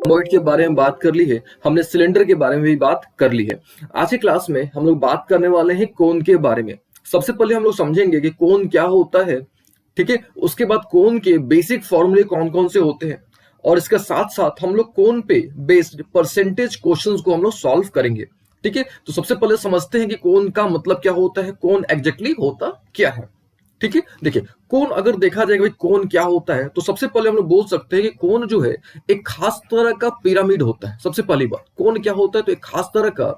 Robot के बारे में बात कर ली है, हमने सिलेंडर के बारे में भी बात कर ली है। आज की क्लास में हम लोग बात करने वाले हैं कोन के बारे में। सबसे पहले हम लोग समझेंगे कि कोन क्या होता है, ठीक है। उसके बाद कोन के बेसिक फॉर्मूले कौन कौन से होते हैं, और इसके साथ साथ हम लोग कोन पे बेस्ड परसेंटेज क्वेश्चंस को हम लोग सॉल्व करेंगे, ठीक है। तो सबसे पहले समझते हैं कि कोन का मतलब क्या होता है, कोन एग्जैक्टली होता क्या है, ठीक है। देखिए, कोन अगर देखा जाएगा भाई कोन क्या होता है, तो सबसे पहले हम लोग बोल सकते हैं कि कोन जो है एक खास तरह का पिरामिड होता है। सबसे पहली बात, कोन क्या होता है, तो एक खास तरह का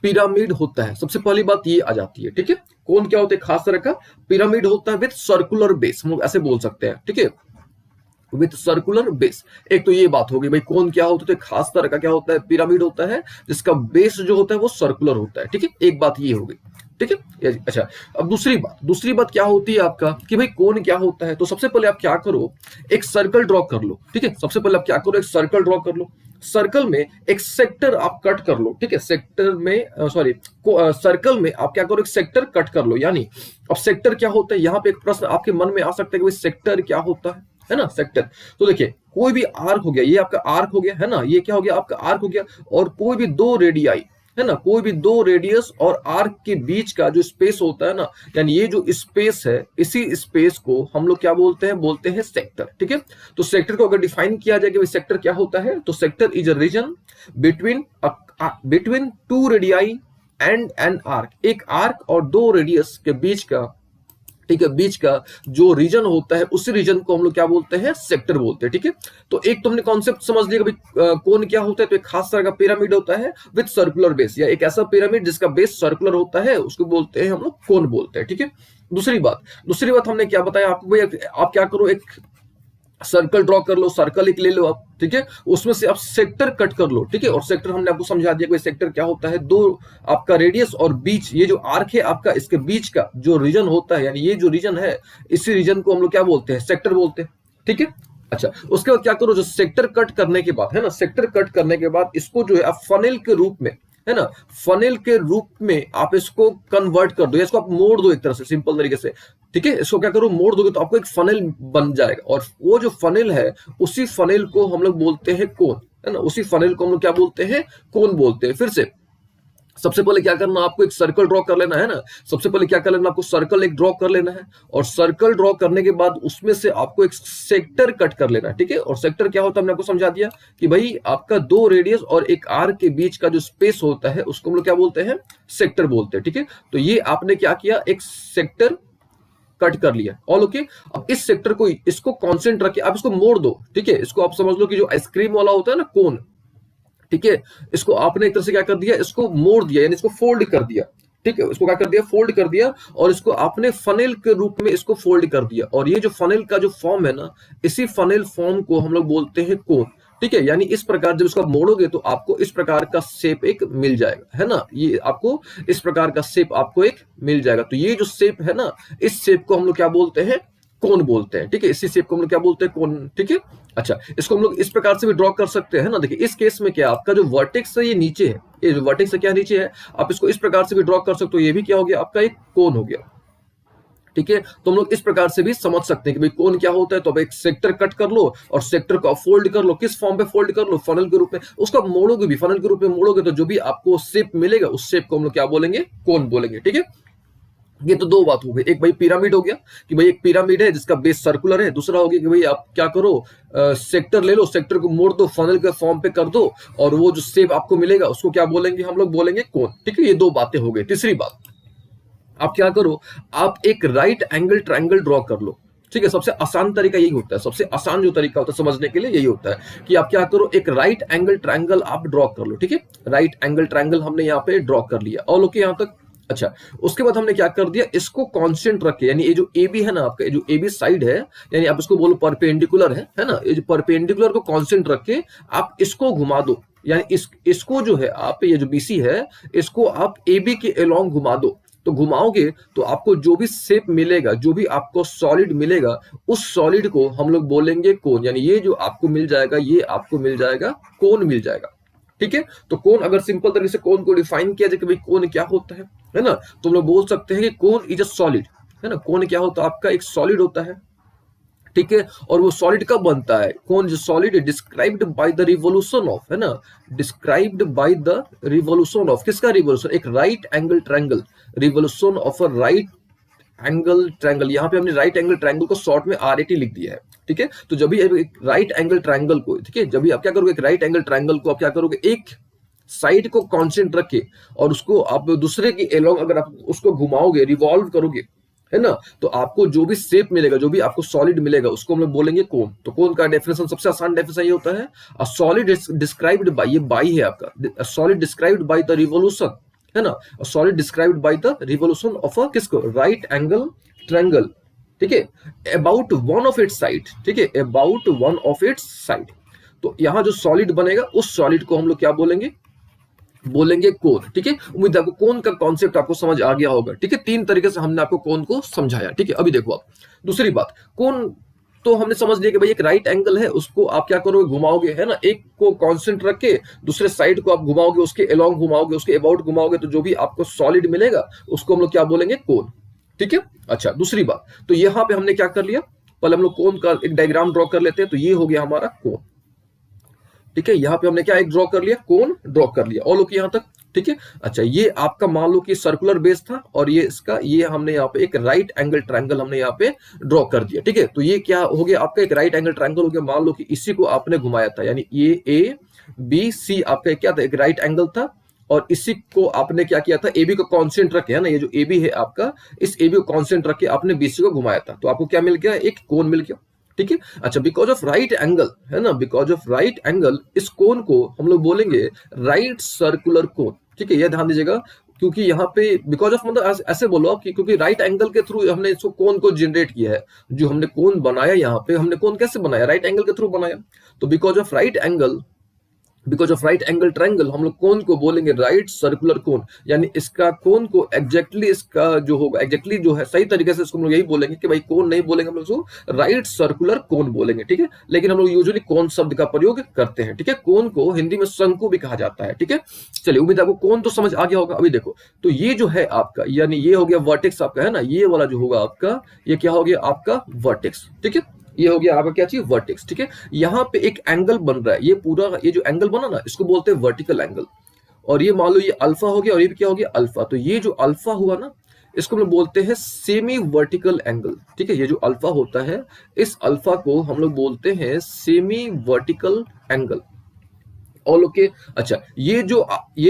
पिरामिड होता है। सबसे पहली बात ये आ जाती है, ठीक है। कोन क्या होता है, खास तरह का पिरामिड होता है विद सर्कुलर बेस, हम लोग ऐसे बोल सकते हैं, ठीक है, विथ सर्कुलर बेस। एक तो ये बात होगी भाई कोन क्या होता है, तो एक खास तरह का क्या होता है, पिरामिड होता है जिसका बेस जो होता है वो सर्कुलर होता है, ठीक है। एक बात ये होगी, ठीक है। अच्छा, अब दूसरी बात क्या होती है आपका कि भाई कोन क्या होता है। तो सबसे पहले आप क्या करो, एक सर्कल ड्रॉ कर लो, ठीक है। सबसे पहले आप क्या करो, एक सर्कल ड्रॉ कर लो। सर्कल में एक सेक्टर आप कट कर लो, ठीक है। सेक्टर में सॉरी सर्कल में आप क्या करो, एक सेक्टर कट कर लो। यानी अब सेक्टर क्या होता है, यहाँ पे एक प्रश्न आपके मन में आ सकता है कि भाई सेक्टर क्या होता है ना, सेक्टर। तो देखिए, कोई भी आर्क हो गया, ये आपका आर्क हो गया है ना, ये क्या हो गया, आपका आर्क हो गया। और कोई भी दो रेडियाई है ना, कोई भी दो रेडियस और आर्क के बीच का जो स्पेस होता है ना, यानी ये जो स्पेस है, इसी स्पेस को हम लोग क्या बोलते हैं सेक्टर, ठीक है। तो सेक्टर को अगर डिफाइन किया जाए कि सेक्टर क्या होता है, तो sector is a region between two radii and an arc. एक आर्क और दो रेडियस के बीच का, ठीक है, बीच का जो रीजन होता है, उसी रीजन को हम लोग क्या बोलते हैं, सेक्टर बोलते हैं, ठीक है। तो एक तुमने कॉन्सेप्ट समझ लिया कि कोन क्या होता है, तो एक खास तरह का पिरामिड होता है विद सर्कुलर बेस, या एक ऐसा पिरामिड जिसका बेस सर्कुलर होता है, उसको बोलते हैं हम लोग कोन बोलते हैं, ठीक है। दूसरी बात हमने क्या बताया आपको, भाई आप क्या करो, एक सर्कल ड्रॉ कर लो, सर्कल एक ले लो आप, ठीक है। उसमें से आप सेक्टर कट कर लो, ठीक है। और सेक्टर हमने आपको समझा दिया कि सेक्टर क्या होता है, दो आपका रेडियस और बीच, ये जो आर्क है आपका, इसके बीच का जो रीजन होता है, यानी ये जो रीजन है, इसी रीजन को हम लोग क्या बोलते हैं, सेक्टर बोलते हैं, ठीक है। अच्छा, उसके बाद क्या करो, जो सेक्टर कट करने के बाद है ना, सेक्टर कट करने के बाद इसको जो है आप फनेल के रूप में, है ना, फनेल के रूप में आप इसको कन्वर्ट कर दो, या इसको आप मोड़ दो एक तरह से, सिंपल तरीके से, ठीक है। इसको क्या करो, मोड़ दोगे तो आपको एक फनेल बन जाएगा, और वो जो फनेल है, उसी फनेल को हम लोग बोलते हैं कोन, है ना। उसी फनेल को हम लोग क्या बोलते हैं, कोन बोलते हैं। फिर से सबसे पहले क्या करना, आपको एक सर्कल ड्रॉ कर लेना है ना। सबसे पहले क्या कर लेना, आपको सर्कल एक ड्रॉ कर लेना है, और सर्कल ड्रॉ करने के बाद उसमें से आपको एक सेक्टर कट कर लेना है, ठीक है। और सेक्टर क्या होता है, हमने आपको समझा दिया कि भाई आपका दो रेडियस और एक आर्क के बीच का जो स्पेस होता है, उसको हम लोग क्या बोलते हैं, सेक्टर बोलते हैं, ठीक है। तो ये आपने क्या किया, एक सेक्टर कट कर लिया, ऑल ओके। अब इस सेक्टर को, इसको कॉन्सेंट रख के आप इसको मोड़ दो, ठीक है। इसको आप समझ लो कि जो आइसक्रीम वाला होता है ना कोन, ठीक है, इसको आपने एक तरह से क्या कर दिया, इसको मोड़ दिया, यानी इसको फोल्ड कर दिया, ठीक है। इसको क्या कर दिया, फोल्ड कर दिया, और इसको आपने फनेल के रूप में इसको फोल्ड कर दिया। और ये जो फनेल का जो फॉर्म है ना, इसी फनेल फॉर्म को हम लोग बोलते हैं कोन, ठीक है। यानी इस प्रकार जब इसको आप मोड़ोगे तो आपको इस प्रकार का शेप एक मिल जाएगा, है ना। ये आपको इस प्रकार का शेप आपको एक मिल जाएगा। तो ये जो शेप है ना, इस शेप को हम लोग क्या बोलते हैं, कोन बोलते हैं, ठीक है। इसी शेप को हम लोग क्या बोलते हैं, कोन, ठीक है। अच्छा, इसको हम लोग इस प्रकार से भी ड्रॉ कर सकते हैं ना। देखिए, इस केस में क्या, आपका जो वर्टेक्स है ये नीचे है, ये जो वर्टेक्स है क्या नीचे है, आप इसको इस प्रकार से भी ड्रॉ कर सकते हो, ये भी क्या हो गया, आपका एक कोन हो गया, ठीक है। तो हम लोग इस प्रकार से भी समझ सकते हैं कि भाई कोन क्या होता है। तो अब एक सेक्टर कट कर लो, और सेक्टर को फोल्ड कर लो, किस फॉर्म पे फोल्ड कर लो, फनल के रूप में। उसको मोड़ोगे भी, फनल के रूप में मोड़ोगे तो जो भी आपको शेप मिलेगा, उस शेप को हम लोग क्या बोलेंगे, कोन बोलेंगे, ठीक है। ये तो दो बात हो गई, एक भाई पिरामिड हो गया कि भाई एक पिरामिड है जिसका बेस सर्कुलर है। दूसरा हो गया कि भाई आप क्या करो, सेक्टर ले लो, सेक्टर को मोड़ दो, फनल के फॉर्म पे कर दो, और वो जो शेप आपको मिलेगा उसको क्या बोलेंगे, हम लोग बोलेंगे कोन, ठीक है। ये दो बातें हो गई। तीसरी बात, आप क्या करो, आप एक राइट एंगल ट्रायंगल ड्रॉ कर लो, ठीक है। सबसे आसान तरीका यही होता है, सबसे आसान जो तरीका होता है समझने के लिए यही होता है कि आप क्या करो, एक राइट एंगल ट्रायंगल आप ड्रॉ कर लो, ठीक है। राइट एंगल ट्रायंगल हमने यहाँ पे ड्रॉ कर लिया, और ओके यहाँ तक। अच्छा, उसके बाद हमने क्या कर दिया, इसको कांस्टेंट रख के, यानी ये जो ए बी है ना आपका, ये जो ए बी साइड है, यानी आप इसको बोलो परपेंडिकुलर है ना, ये जो परपेंडिकुलर को कांस्टेंट रख के आप इसको घुमा दो, यानी इसको जो है आप, ये जो बीसी है, इसको आप ए बी के अलोंग घुमा दो। तो घुमाओगे तो आपको जो भी शेप मिलेगा, जो भी आपको सॉलिड मिलेगा, उस सॉलिड को हम लोग बोलेंगे कोन, यानी ये जो आपको मिल जाएगा, ये आपको मिल जाएगा कोन मिल जाएगा, ठीक है। तो कोन, अगर सिंपल तरीके से कोन को डिफाइन किया जाए कि भाई कोन क्या होता है ना, तो हम लोग बोल सकते हैं कि कोन इज अ सॉलिड, है ना। कोन क्या होता है, आपका एक सॉलिड होता है, ठीक है। और वो सॉलिड कब बनता है, कौन जो सॉलिड है, described by the revolution of, है ना, described by the revolution of, किसका रिवोल्यूशन, एक right angle triangle, revolution of a right angle triangle. यहाँ पे हमने राइट एंगल ट्रायंगल को शॉर्ट में आरएटी लिख दिया है, ठीक है। तो जब भी एक राइट एंगल ट्रायंगल को, ठीक है, जब भी आप क्या करोगे, एक राइट एंगल ट्रायंगल को आप क्या करोगे, एक साइड को कांस्टेंट रख के और उसको आप दूसरे की एलोंग अगर आप उसको घुमाओगे, रिवॉल्व करोगे, है ना, तो आपको जो भी शेप मिलेगा, जो भी आपको सॉलिड मिलेगा, उसको हम लोग बोलेंगे कोन। तो कोन का डेफिनेशन सबसे आसान डेफिनेशन ये होता है, अ सॉलिड डिस्क्राइब्ड बाय, ये बाई है आपका, solid described by the revolution, है ना, solid described by the revolution of a किसको, राइट एंगल ट्रायंगल, ठीक है, about one of its side, ठीक है, about one of its side. तो यहां जो सॉलिड बनेगा उस सॉलिड को हम लोग क्या बोलेंगे, बोलेंगे कोन, ठीक है। उम्मीद है आपको कोन का कॉन्सेप्ट आपको समझ आ गया होगा, ठीक है। तीन तरीके से हमने आपको कोन को समझाया, ठीक है। अभी देखो आप दूसरी बात, कोन तो हमने समझ लिया कि भाई एक राइट एंगल है, उसको आप क्या करोगे, घुमाओगे, है ना, एक को कांस्टेंट रख के दूसरे साइड को आप घुमाओगे, उसके अलोंग घुमाओगे, उसके अबाउट घुमाओगे, तो जो भी आपको सॉलिड मिलेगा उसको हम लोग क्या बोलेंगे, कोन, ठीक है। अच्छा, दूसरी बात, तो यहां पे हमने क्या कर लिया, पहले हम लोग कोन का एक डायग्राम ड्रॉ कर लेते हैं। तो ये हो गया हमारा कोन, ठीक है। यहाँ पे हमने क्या एक ड्रॉ कर लिया, कोन ड्रॉ कर लिया, ऑल ओके यहाँ तक, ठीक है। अच्छा, ये आपका मान लो कि सर्कुलर बेस था और ये इसका, ये हमने यहाँ पे एक राइट एंगल ट्रायंगल हमने यहाँ पे ड्रॉ कर दिया, ठीक है। तो ये क्या हो गया आपका, एक राइट एंगल ट्रायंगल हो गया। मान लो कि इसी को आपने घुमाया था, यानी ये ए बी सी आपका क्या था, एक राइट एंगल था, और इसी को आपने क्या किया था, एबी को कांस्टेंट रखे, है ना, ये जो एबी है आपका, इस एबी को कांस्टेंट रख के आपने बीसी को घुमाया था, तो आपको क्या मिल गया, एक कोन मिल गया, ठीक है। अच्छा, बिकॉज ऑफ राइट एंगल, है ना, बिकॉज ऑफ राइट एंगल, इस कोन को हम लोग बोलेंगे राइट सर्कुलर कोन, ठीक है। यह ध्यान दीजिएगा, क्योंकि यहाँ पे बिकॉज ऑफ मतलब ऐसे बोलो आप कि क्योंकि राइट एंगल के थ्रू हमने इसको कोन को जनरेट किया है, जो हमने कोन बनाया, यहाँ पे हमने कोन कैसे बनाया, राइट एंगल के थ्रू बनाया। तो because of right angle, because of right angle triangle, हम लोग कोन को बोलेंगे राइट सर्कुलर कोन, यानी इसका कोन को एग्जैक्टली इसका जो होगा, एग्जैक्टली जो है सही तरीके से इसको हम लोग यही बोलेंगे कि भाई कोन नहीं बोलेंगे हम लोग, उसको राइट सर्कुलर कोन बोलेंगे, ठीक है। लेकिन हम लोग यूजुअली कोन शब्द का प्रयोग करते हैं, ठीक है। कोन को हिंदी में शंकु भी कहा जाता है, ठीक है। चलिए, उम्मीद है आपको कोन तो समझ आ गया होगा। अभी देखो, तो ये जो है आपका, यानी ये हो गया वर्टेक्स आपका, है ना, ये वाला जो होगा आपका, ये क्या हो गया आपका वर्टेक्स, ठीक है। ये हो गया आपका क्या चीज, वर्टेक्स, ठीक है। यहाँ पे एक एंगल बन रहा है, ये पूरा ये जो एंगल बना ना, इसको बोलते हैं वर्टिकल एंगल। और ये मान लो ये अल्फा हो गया और ये भी क्या हो गया, अल्फा। तो ये जो अल्फा हुआ ना, इसको हम लोग बोलते हैं सेमी वर्टिकल एंगल, ठीक है। ये जो अल्फा होता है, इस अल्फा को हम लोग बोलते हैं semi vertical angle, all okay. अच्छा, ये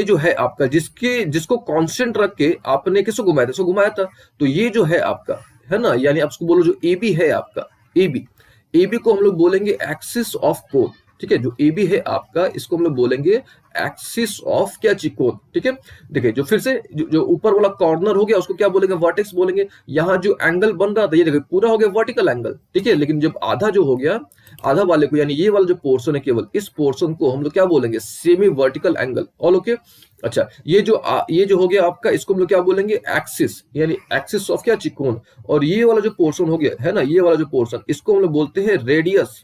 जो है आपका, जिसको कांस्टेंट रख के आपने किसको घुमाया था, इसको घुमाया था। तो ये जो है आपका, है ना, यानी आप उसको बोलो जो ए बी है आपका, ए बी, ए बी को हम लोग बोलेंगे एक्सिस ऑफ कोन, ठीक है। जो ए बी है आपका, इसको हम लोग बोलेंगे एक्सिस ऑफ क्या चीज, कोन, ठीक है। देखिए, जो फिर से जो ऊपर वाला कॉर्नर हो गया, उसको क्या बोलेंगे, वर्टेक्स बोलेंगे। यहाँ जो एंगल बन रहा था, ये देखिए पूरा हो गया वर्टिकल एंगल, ठीक है। लेकिन जब आधा जो हो गया, आधा वाले को, यानी ये वाला जो पोर्शन है, केवल इस पोर्शन को हम लोग क्या बोलेंगे, semi vertical angle, all okay. अच्छा, ये जो हो गया आपका, इसको हम लोग क्या बोलेंगे, एक्सिस, यानी एक्सिस ऑफ क्या चीज, कोन। और ये वाला जो पोर्शन हो गया, है ना, ये वाला जो पोर्शन, इसको हम लोग बोलते हैं रेडियस,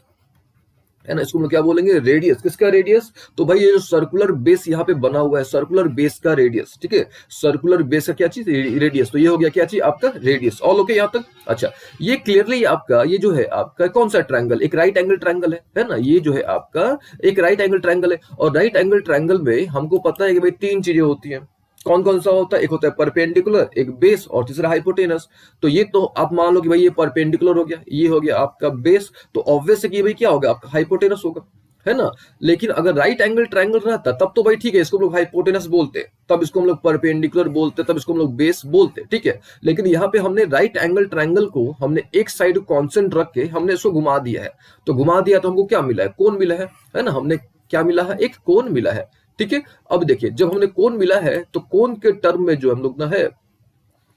है ना। इसको हम लोग क्या बोलेंगे, रेडियस। किसका रेडियस, तो भाई ये जो सर्कुलर बेस यहाँ पे बना हुआ है, सर्कुलर बेस का रेडियस, ठीक है। सर्कुलर बेस का क्या चीज, रेडियस। तो ये हो गया क्या चीज आपका, रेडियस, ऑल ओके यहाँ तक। अच्छा, ये क्लियरली आपका, ये जो है आपका कौन सा ट्रायंगल, एक राइट एंगल ट्रायंगल है ना। ये जो है आपका एक राइट एंगल ट्रायंगल है, और राइट एंगल ट्रायंगल में हमको पता है कि भाई तीन चीजें होती हैं। कौन कौन सा होता है, एक होता है परपेंडिकुलर, एक बेस, और तीसरा हाइपोटेनस। तो ये तो आप मान लो कि भाई ये परपेंडिकुलर हो गया, ये हो गया आपका बेस, तो ऑब्वियस है कि भाई क्या होगा आपका, हाइपोटेनस होगा, है ना। लेकिन अगर राइट एंगल ट्रायंगल रहता तब तो भाई ठीक है, इसको हम लोग हाइपोटेनस बोलते, तब इसको हम लोग परपेंडिकुलर बोलते, तब इसको हम लोग बेस बोलते, ठीक है। लेकिन यहाँ पे हमने राइट एंगल ट्रायंगल को हमने एक साइड कांस्टेंट रख के हमने इसको घुमा दिया है। तो घुमा दिया तो हमको क्या मिला है, कोन मिला है ना। हमने क्या मिला है, एक कोन मिला है, ठीक है। अब देखिए, जब हमने कोन मिला है, तो कोन के टर्म में जो हम लोग ना है,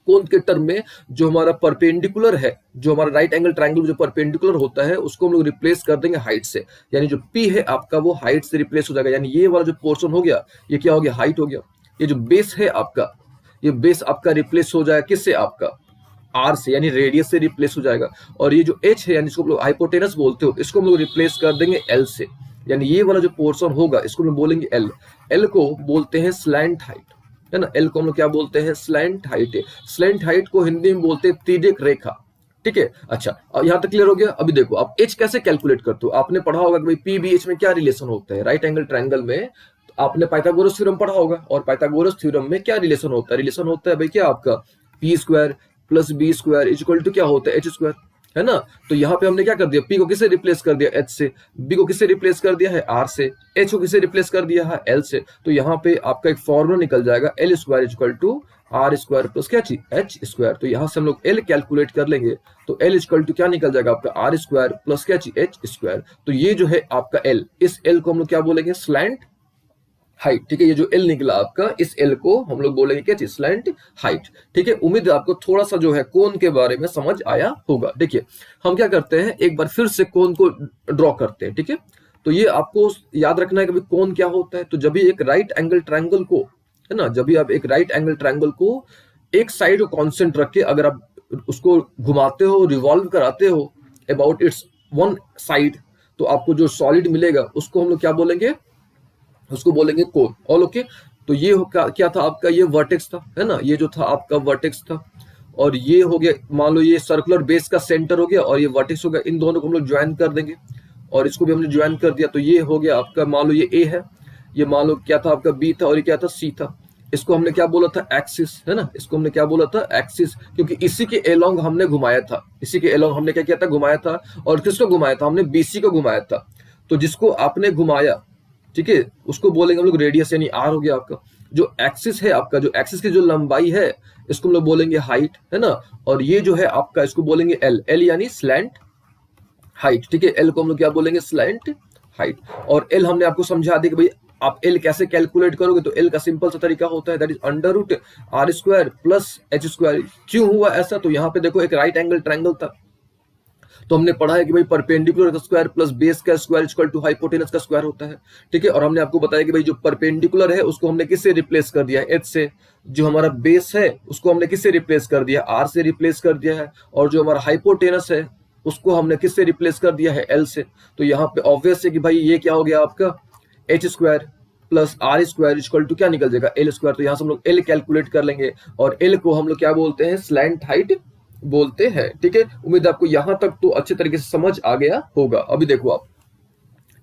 कोन के टर्म में जो हमारा परपेंडिकुलर है, जो हमारा राइट एंगल ट्रायंगल जो परपेंडिकुलर होता है, उसको हम लोग रिप्लेस कर देंगे हाइट से। यानी जो पी है आपका, वो हाइट से रिप्लेस हो जाएगा। यानी ये वाला जो पोर्शन हो गया, ये क्या हो गया, हाइट हो गया। ये जो बेस है आपका, ये बेस आपका रिप्लेस हो जाएगा किससे, आपका आर से, यानी रेडियस से रिप्लेस हो जाएगा। और ये जो एच है, यानी इसको हम लोग हाइपोटेनस बोलते हो, इसको हम लोग रिप्लेस कर देंगे एल से। यानी ये वाला जो पोर्शन होगा, इसको हम बोलेंगे एल। एल को बोलते हैं स्लैंट हाइट, है ना। एल को हम लोग क्या बोलते हैं, स्लैंट हाइट है। स्लैंट हाइट को हिंदी में बोलते हैं तिर्यक रेखा, ठीक है। अच्छा, यहां तक क्लियर हो गया। अभी देखो आप एच कैसे कैलकुलेट करते हो। आपने पढ़ा होगा कि भाई पी बी एच में क्या रिलेशन होता है, राइट एंगल ट्रायंगल में आपने पाइथागोरस थ्योरम पढ़ा होगा, और पाइथागोरस थ्योरम में क्या रिलेशन होता है, रिलेशन होता है भाई क्या आपका P square plus B square equal to क्या होता है एच स्क्वायर, है ना। तो यहाँ पे हमने क्या कर दिया, पी को किससे रिप्लेस कर दिया एच से, बी को किससे रिप्लेस कर दिया है आर से, एच को किससे रिप्लेस कर दिया है एल से। तो यहाँ पे आपका एक फॉर्मूला निकल जाएगा L square equal to R square plus क्या चीज एच स्क्वायर। तो यहाँ से हम लोग एल कैलकुलेट कर लेंगे, तो एल इक्वल टू क्या निकल जाएगा आपका आर स्क्वायर प्लस क्या चीज एच स्क्वायर। तो ये जो है आपका एल, इस एल को हम लोग क्या बोलेंगे स्लैंट हाइट, ठीक है। ये जो एल निकला आपका, इस एल को हम लोग बोलेंगे क्या चीज स्लैंट हाइट, ठीक है। उम्मीद है आपको थोड़ा सा जो है कोण के बारे में समझ आया होगा। देखिए हम क्या करते हैं, एक बार फिर से कोण को ड्रॉ करते हैं, ठीक है। तो ये आपको याद रखना है कि कोण क्या होता है। तो जब भी एक राइट एंगल ट्रायंगल को, है ना, जब भी आप एक राइट एंगल ट्रायंगल को एक साइड को कांस्टेंट रख के अगर आप उसको घुमाते हो, रिवॉल्व कराते हो अबाउट इट्स वन साइड, तो आपको जो सॉलिड मिलेगा उसको हम लोग क्या बोलेंगे, उसको बोलेंगे कोण। All okay. तो ये क्या था आपका, ये वर्टेक्स था, है ना, ये जो था आपका वर्टेक्स था, और ये हो गया मान लो ये सर्कुलर बेस का सेंटर हो गया, और ये वर्टेक्स हो गया। इन दोनों को हम लोग ज्वाइन कर देंगे, और इसको भी हमने ज्वाइन कर दिया। तो ये हो गया आपका, मान लो ये ए है, ये मान लो क्या था आपका बी था, और ये क्या था सी था। इसको हमने क्या बोला था एक्सिस, है ना, इसको हमने क्या बोला था एक्सिस, क्योंकि इसी के एलोंग हमने घुमाया था, इसी के एलोंग हमने क्या किया था घुमाया था। और किसको घुमाया था हमने, बीसी को घुमाया था। तो जिसको आपने घुमाया, ठीक है, उसको बोलेंगे हम लोग रेडियस, यानी आर हो गया आपका। जो एक्सिस है आपका, जो एक्सिस की जो लंबाई है, इसको हम लोग बोलेंगे हाइट, है ना। और ये जो है आपका, इसको बोलेंगे एल, एल यानी स्लैंट हाइट, ठीक है। एल को हम लोग क्या बोलेंगे स्लैंट हाइट। और एल हमने आपको समझा दिया कि भाई आप एल कैसे कैलकुलेट करोगे। तो एल का सिंपल सा तरीका होता है that is under root R square plus H square. क्यों हुआ ऐसा, तो यहाँ पे देखो एक राइट एंगल ट्रायंगल था, तो हमने पढ़ा है कि भाई परपेंडिकुलर का स्क्वायर प्लस बेस का स्क्वायर इक्वल टू हाइपोटेनस का स्क्वायर होता है, ठीक है। और हमने आपको बताया कि भाई जो परपेंडिकुलर है उसको हमने किससे रिप्लेस कर दिया है, एच से। जो हमारा बेस है उसको हमने किससे रिप्लेस कर दिया, आर से रिप्लेस कर दिया है। और जो हमारा हाइपोटेनस है उसको हमने किससे रिप्लेस कर दिया है, एल से। तो यहाँ पे ऑब्वियस है कि भाई ये क्या हो गया आपका H square plus R square equal to क्या निकल जाएगा एल स्क्वायर। तो यहाँ से हम लोग एल कैलकुलेट कर लेंगे, और एल को हम लोग क्या बोलते हैं स्लैंट हाइट बोलते हैं, ठीक है। उम्मीद आपको यहां तक तो अच्छे तरीके से समझ आ गया होगा। अभी देखो आप,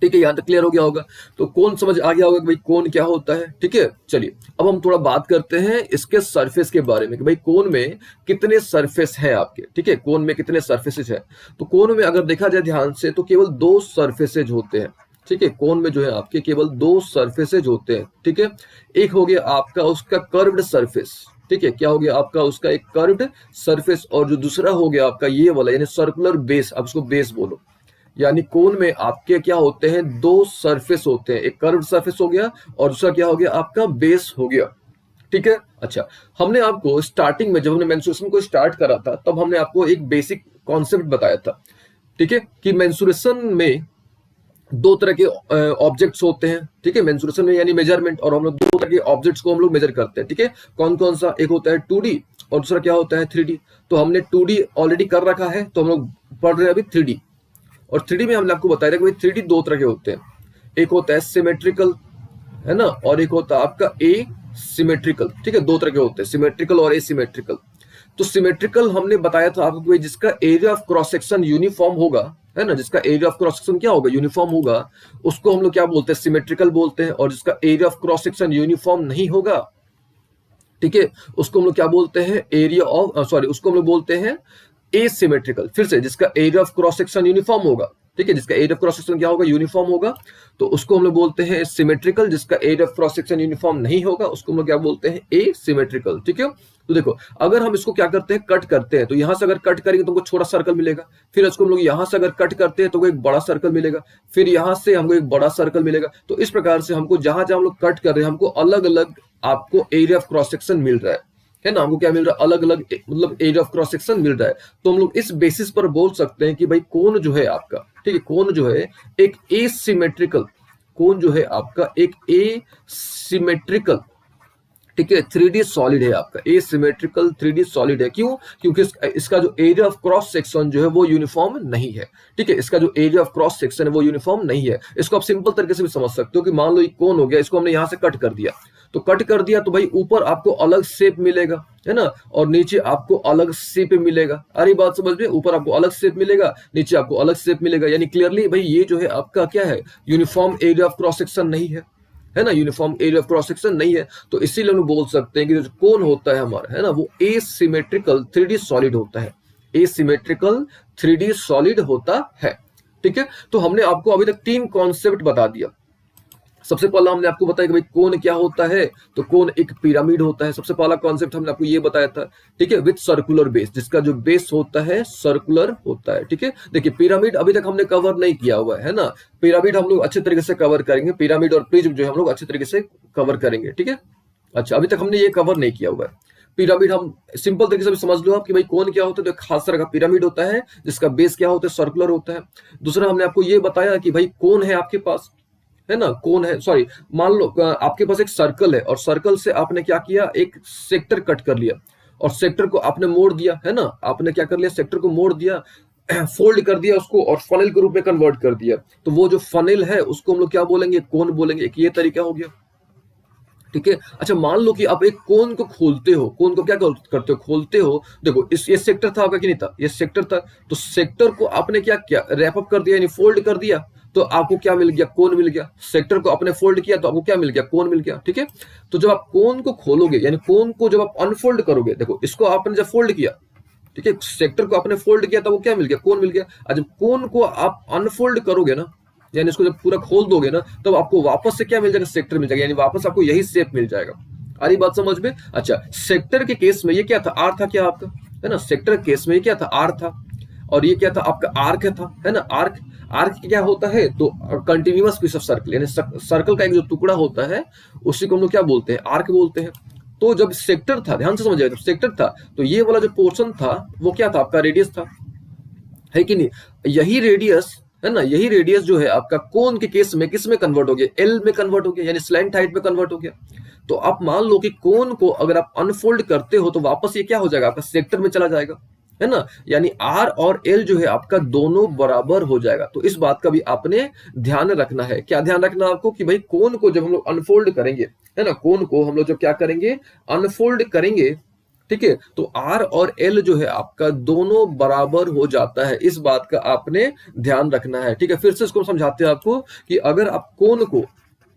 ठीक है, यहां तक क्लियर हो गया होगा। तो कौन समझ आ गया होगा कि भाई कौन क्या होता है, ठीक है। चलिए अब हम थोड़ा बात करते हैं इसके सरफेस के बारे में कि भाई कोन में कितने सरफेस हैं आपके, ठीक है। कोन में कितने सरफेसेज है, तो कोन में अगर देखा जाए ध्यान से तो केवल 2 सरफेसेज होते हैं, ठीक है। कोन में जो है आपके केवल 2 सरफेसेज होते हैं, ठीक है। एक हो गया आपका उसका कर्व्ड सरफेस, ठीक है, क्या हो गया आपका उसका एक कर्व्ड सरफेस, और जो दूसरा हो गया आपका ये वाला यानी सर्कुलर बेस, आप उसको बेस बोलो। यानी कोन में आपके क्या होते हैं 2 सरफेस होते हैं, एक कर्व्ड सरफेस हो गया और दूसरा क्या हो गया आपका बेस हो गया, ठीक है। अच्छा, हमने आपको स्टार्टिंग में जब हमने मेंसुरेशन को स्टार्ट करा था तब हमने आपको एक बेसिक कॉन्सेप्ट बताया था, ठीक है, कि मेंसुरेशन में 2 तरह के ऑब्जेक्ट्स होते हैं, ठीक है। मेंसुरेशन में यानी मेजरमेंट, और हम लोग 2 तरह के ऑब्जेक्ट्स को हम लोग मेजर करते हैं, ठीक है। कौन कौन सा, एक होता है 2D और दूसरा क्या होता है 3D। तो हमने 2D ऑलरेडी कर रखा है, तो हम लोग पढ़ रहे हैं अभी 3D। और 3D में हमने आपको बताया था कि 3D 2 तरह के होते हैं, एक होता है सिमेट्रिकल, है ना, और एक होता है आपका एसिमेट्रिकल, ठीक है। 2 तरह के होते हैं सिमेट्रिकल और एसिमेट्रिकल। तो सिमेट्रिकल हमने बताया था आपको जिसका area of cross section uniform होगा, है ना, जिसका एरिया ऑफ क्रॉस सेक्शन क्या होगा यूनिफॉर्म होगा, उसको हम लोग क्या बोलते हैं सिमेट्रिकल बोलते हैं। और जिसका area of cross section uniform नहीं होगा, ठीक है, उसको हम लोग क्या बोलते हैं एरिया ऑफ उसको हम लोग बोलते हैं एसिमेट्रिकल। फिर से जिसका area of cross section uniform होगा, ठीक है, जिसका एरिया ऑफ क्रॉस सेक्शन क्या होगा यूनिफॉर्म होगा, तो उसको हम लोग बोलते हैं सिमेट्रिकल। जिसका area of cross section uniform नहीं होगा उसको हम लोग क्या बोलते हैं एसिमेट्रिकल, ठीक है। तो देखो अगर हम इसको क्या करते हैं कट करते हैं, तो यहां से अगर कट करेंगे तो हमको छोटा सर्कल मिलेगा, फिर इसको हम लोग यहां से अगर कट करते हैं तो एक बड़ा सर्कल मिलेगा, फिर यहां से हमको एक बड़ा सर्कल मिलेगा। तो इस प्रकार से हमको जहां जहां हम लोग कट कर रहे हैं हमको अलग अलग आपको एरिया ऑफ क्रॉस सेक्शन मिल रहा है ना, हमको क्या मिल रहा है अलग अलग मतलब एरिया ऑफ क्रॉस सेक्शन मिल रहा है। तो हम लोग इस बेसिस पर बोल सकते हैं कि भाई कोन जो है आपका, ठीक है, कोन जो है एक एसिमेट्रिकल, कोन जो है आपका एक एसिमेट्रिकल, ठीक है, 3D सॉलिड है आपका, एसिमेट्रिकल 3D सॉलिड है। क्यों, क्योंकि इसका जो एरिया ऑफ क्रॉस सेक्शन जो है वो यूनिफॉर्म नहीं है, ठीक है, इसका जो एरिया ऑफ क्रॉस सेक्शन है वो यूनिफॉर्म नहीं है। इसको आप सिंपल तरीके से भी समझ सकते हो कि मान लो ये कोन हो गया, इसको हमने यहां से कट कर दिया, तो कट कर दिया तो भाई ऊपर आपको अलग शेप मिलेगा, है ना, और नीचे आपको अलग शेप मिलेगा। अरे बात समझ में, ऊपर आपको अलग शेप मिलेगा, नीचे आपको अलग शेप मिलेगा, यानी क्लियरली भाई ये जो है आपका क्या है, uniform area of cross section नहीं है ना, uniform area of cross section नहीं है। तो इसीलिए हम बोल सकते हैं कि जो कोन होता है हमारा, है ना, वो एसिमेट्रिकल 3D सॉलिड होता है, एसिमेट्रिकल 3D सॉलिड होता है। ठीक है, तो हमने आपको अभी तक 3 कॉन्सेप्ट बता दिया। सबसे पहला हमने आपको बताया कि भाई कोन क्या होता है, तो कोन एक पिरामिड होता है, सबसे पहला कॉन्सेप्ट हमने आपको ये बताया था। ठीक है, विथ सर्कुलर बेस, जिसका जो बेस होता है सर्कुलर होता है। ठीक है, देखिए पिरामिड अभी तक हमने कवर नहीं किया हुआ है ना, पिरामिड हम लोग अच्छे तरीके से कवर करेंगे, पिरामिड और प्रिज्म जो है हम लोग अच्छे तरीके से कवर करेंगे। ठीक है, अच्छा अभी तक हमने ये कवर नहीं किया हुआ है। पिरामिड हम सिंपल तरीके से भी समझ लो आप कि भाई कोन क्या होता है, तो एक खास तरह का पिरामिड होता है जिसका बेस क्या होता है, सर्कुलर होता है। दूसरा हमने आपको ये बताया कि भाई कोन है आपके पास, है ना, कौन है, सॉरी, मान लो आपके पास एक सर्कल है और सर्कल से आपने क्या किया, एक सेक्टर कट कर लिया और सेक्टर को आपने मोड़ दिया, है ना, आपने क्या कर लिया, सेक्टर को मोड़ दिया, फोल्ड कर दिया उसको और फनल के रूप में कन्वर्ट कर दिया। तो वो जो फनल है उसको हम लोग क्या बोलेंगे, कोन बोलेंगे। एक ये तरीका हो गया। ठीक है, अच्छा मान लो कि आप एक कोन को खोलते हो, कोन को क्या करते हो, खोलते हो। देखो इस ये सेक्टर था आपका कि नहीं था, ये सेक्टर था, तो सेक्टर को आपने क्या किया, रैप अप कर दिया, यानी फोल्ड कर दिया, तो आपको क्या मिल गया, कोन मिल गया। सेक्टर को आपने फोल्ड किया तो आपको क्या मिल गया, कोन मिल गया। ठीक है, तो जब आप कोन को खोलोगे, यानी कोन को जब आप अनफोल्ड करोगे, देखो इसको आपने जब फोल्ड किया, ठीक है, सेक्टर को आपने फोल्ड किया तो वो क्या मिल गया, कोन मिल गया। और जब कोन को आप अनफोल्ड करोगे ना, यानी इसको जब पूरा खोल दोगे ना, तब आपको वापस से क्या मिल जाएगा, सेक्टर मिल जाएगा, यानी वापस आपको यही शेप मिल जाएगा। आ रही बात समझ में। अच्छा सेक्टर के केस में ये क्या था, आर था क्या आपका, है ना, सेक्टर के केस में ये क्या था, आर था, और ये क्या था आपका, आर्क था, है ना, आर्क। आर्क क्या होता है, तो कंटिन्यूअस पीस ऑफ सर्कल, यानी सर्कल का एक जो टुकड़ा होता है उसी को हम लोग क्या बोलते हैं, आर्क बोलते हैं। तो जब सेक्टर था, ध्यान से समझिएगा, जब सेक्टर था तो ये वाला जो पोर्शन था वो क्या था आपका, रेडियस था, है कि नहीं। यही रेडियस, है ना, यही रेडियस जो है आपका कोन के केस में किस में कन्वर्ट हो गया, एल में कन्वर्ट हो गया, यानी स्लैंट हाइट में कन्वर्ट हो गया। तो आप मान लो कि कोन को अगर आप अनफोल्ड करते हो तो वापस ये क्या हो जाएगा, आपका सेक्टर में चला जाएगा, है ना, यानी आर और एल जो है आपका दोनों बराबर हो जाएगा। तो इस बात का भी आपने ध्यान रखना है। क्या ध्यान रखना आपको कि भाई कोन को जब हम लोग अनफोल्ड करेंगे, है ना, कोन को हम लोग जब क्या करेंगे, अनफोल्ड करेंगे, ठीक है, तो आर और एल जो है आपका दोनों बराबर हो जाता है। इस बात का आपने ध्यान रखना है। ठीक है, फिर से इसको समझाते हैं आपको कि अगर आप कोन को,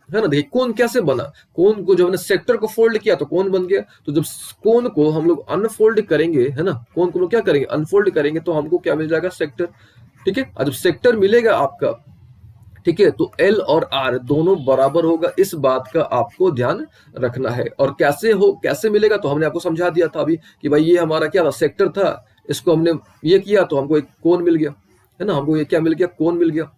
है ना, देखिए कोन कैसे बना, कोन को जब हमने सेक्टर को फोल्ड किया तो कोन बन गया। तो जब कोन को हम लोग अनफोल्ड करेंगे, है ना, कोन को हम लोग क्या करेंगे, अनफोल्ड करेंगे, तो हमको क्या मिल जाएगा, सेक्टर। ठीक है, और जब सेक्टर मिलेगा आपका, ठीक है, तो एल और आर दोनों बराबर होगा। इस बात का आपको ध्यान रखना है। और कैसे मिलेगा, तो हमने आपको समझा दिया था अभी कि भाई ये हमारा क्या था, सेक्टर था, इसको हमने ये किया तो हमको एक कोन मिल गया, है ना, हमको ये क्या मिल गया, कोन मिल गया।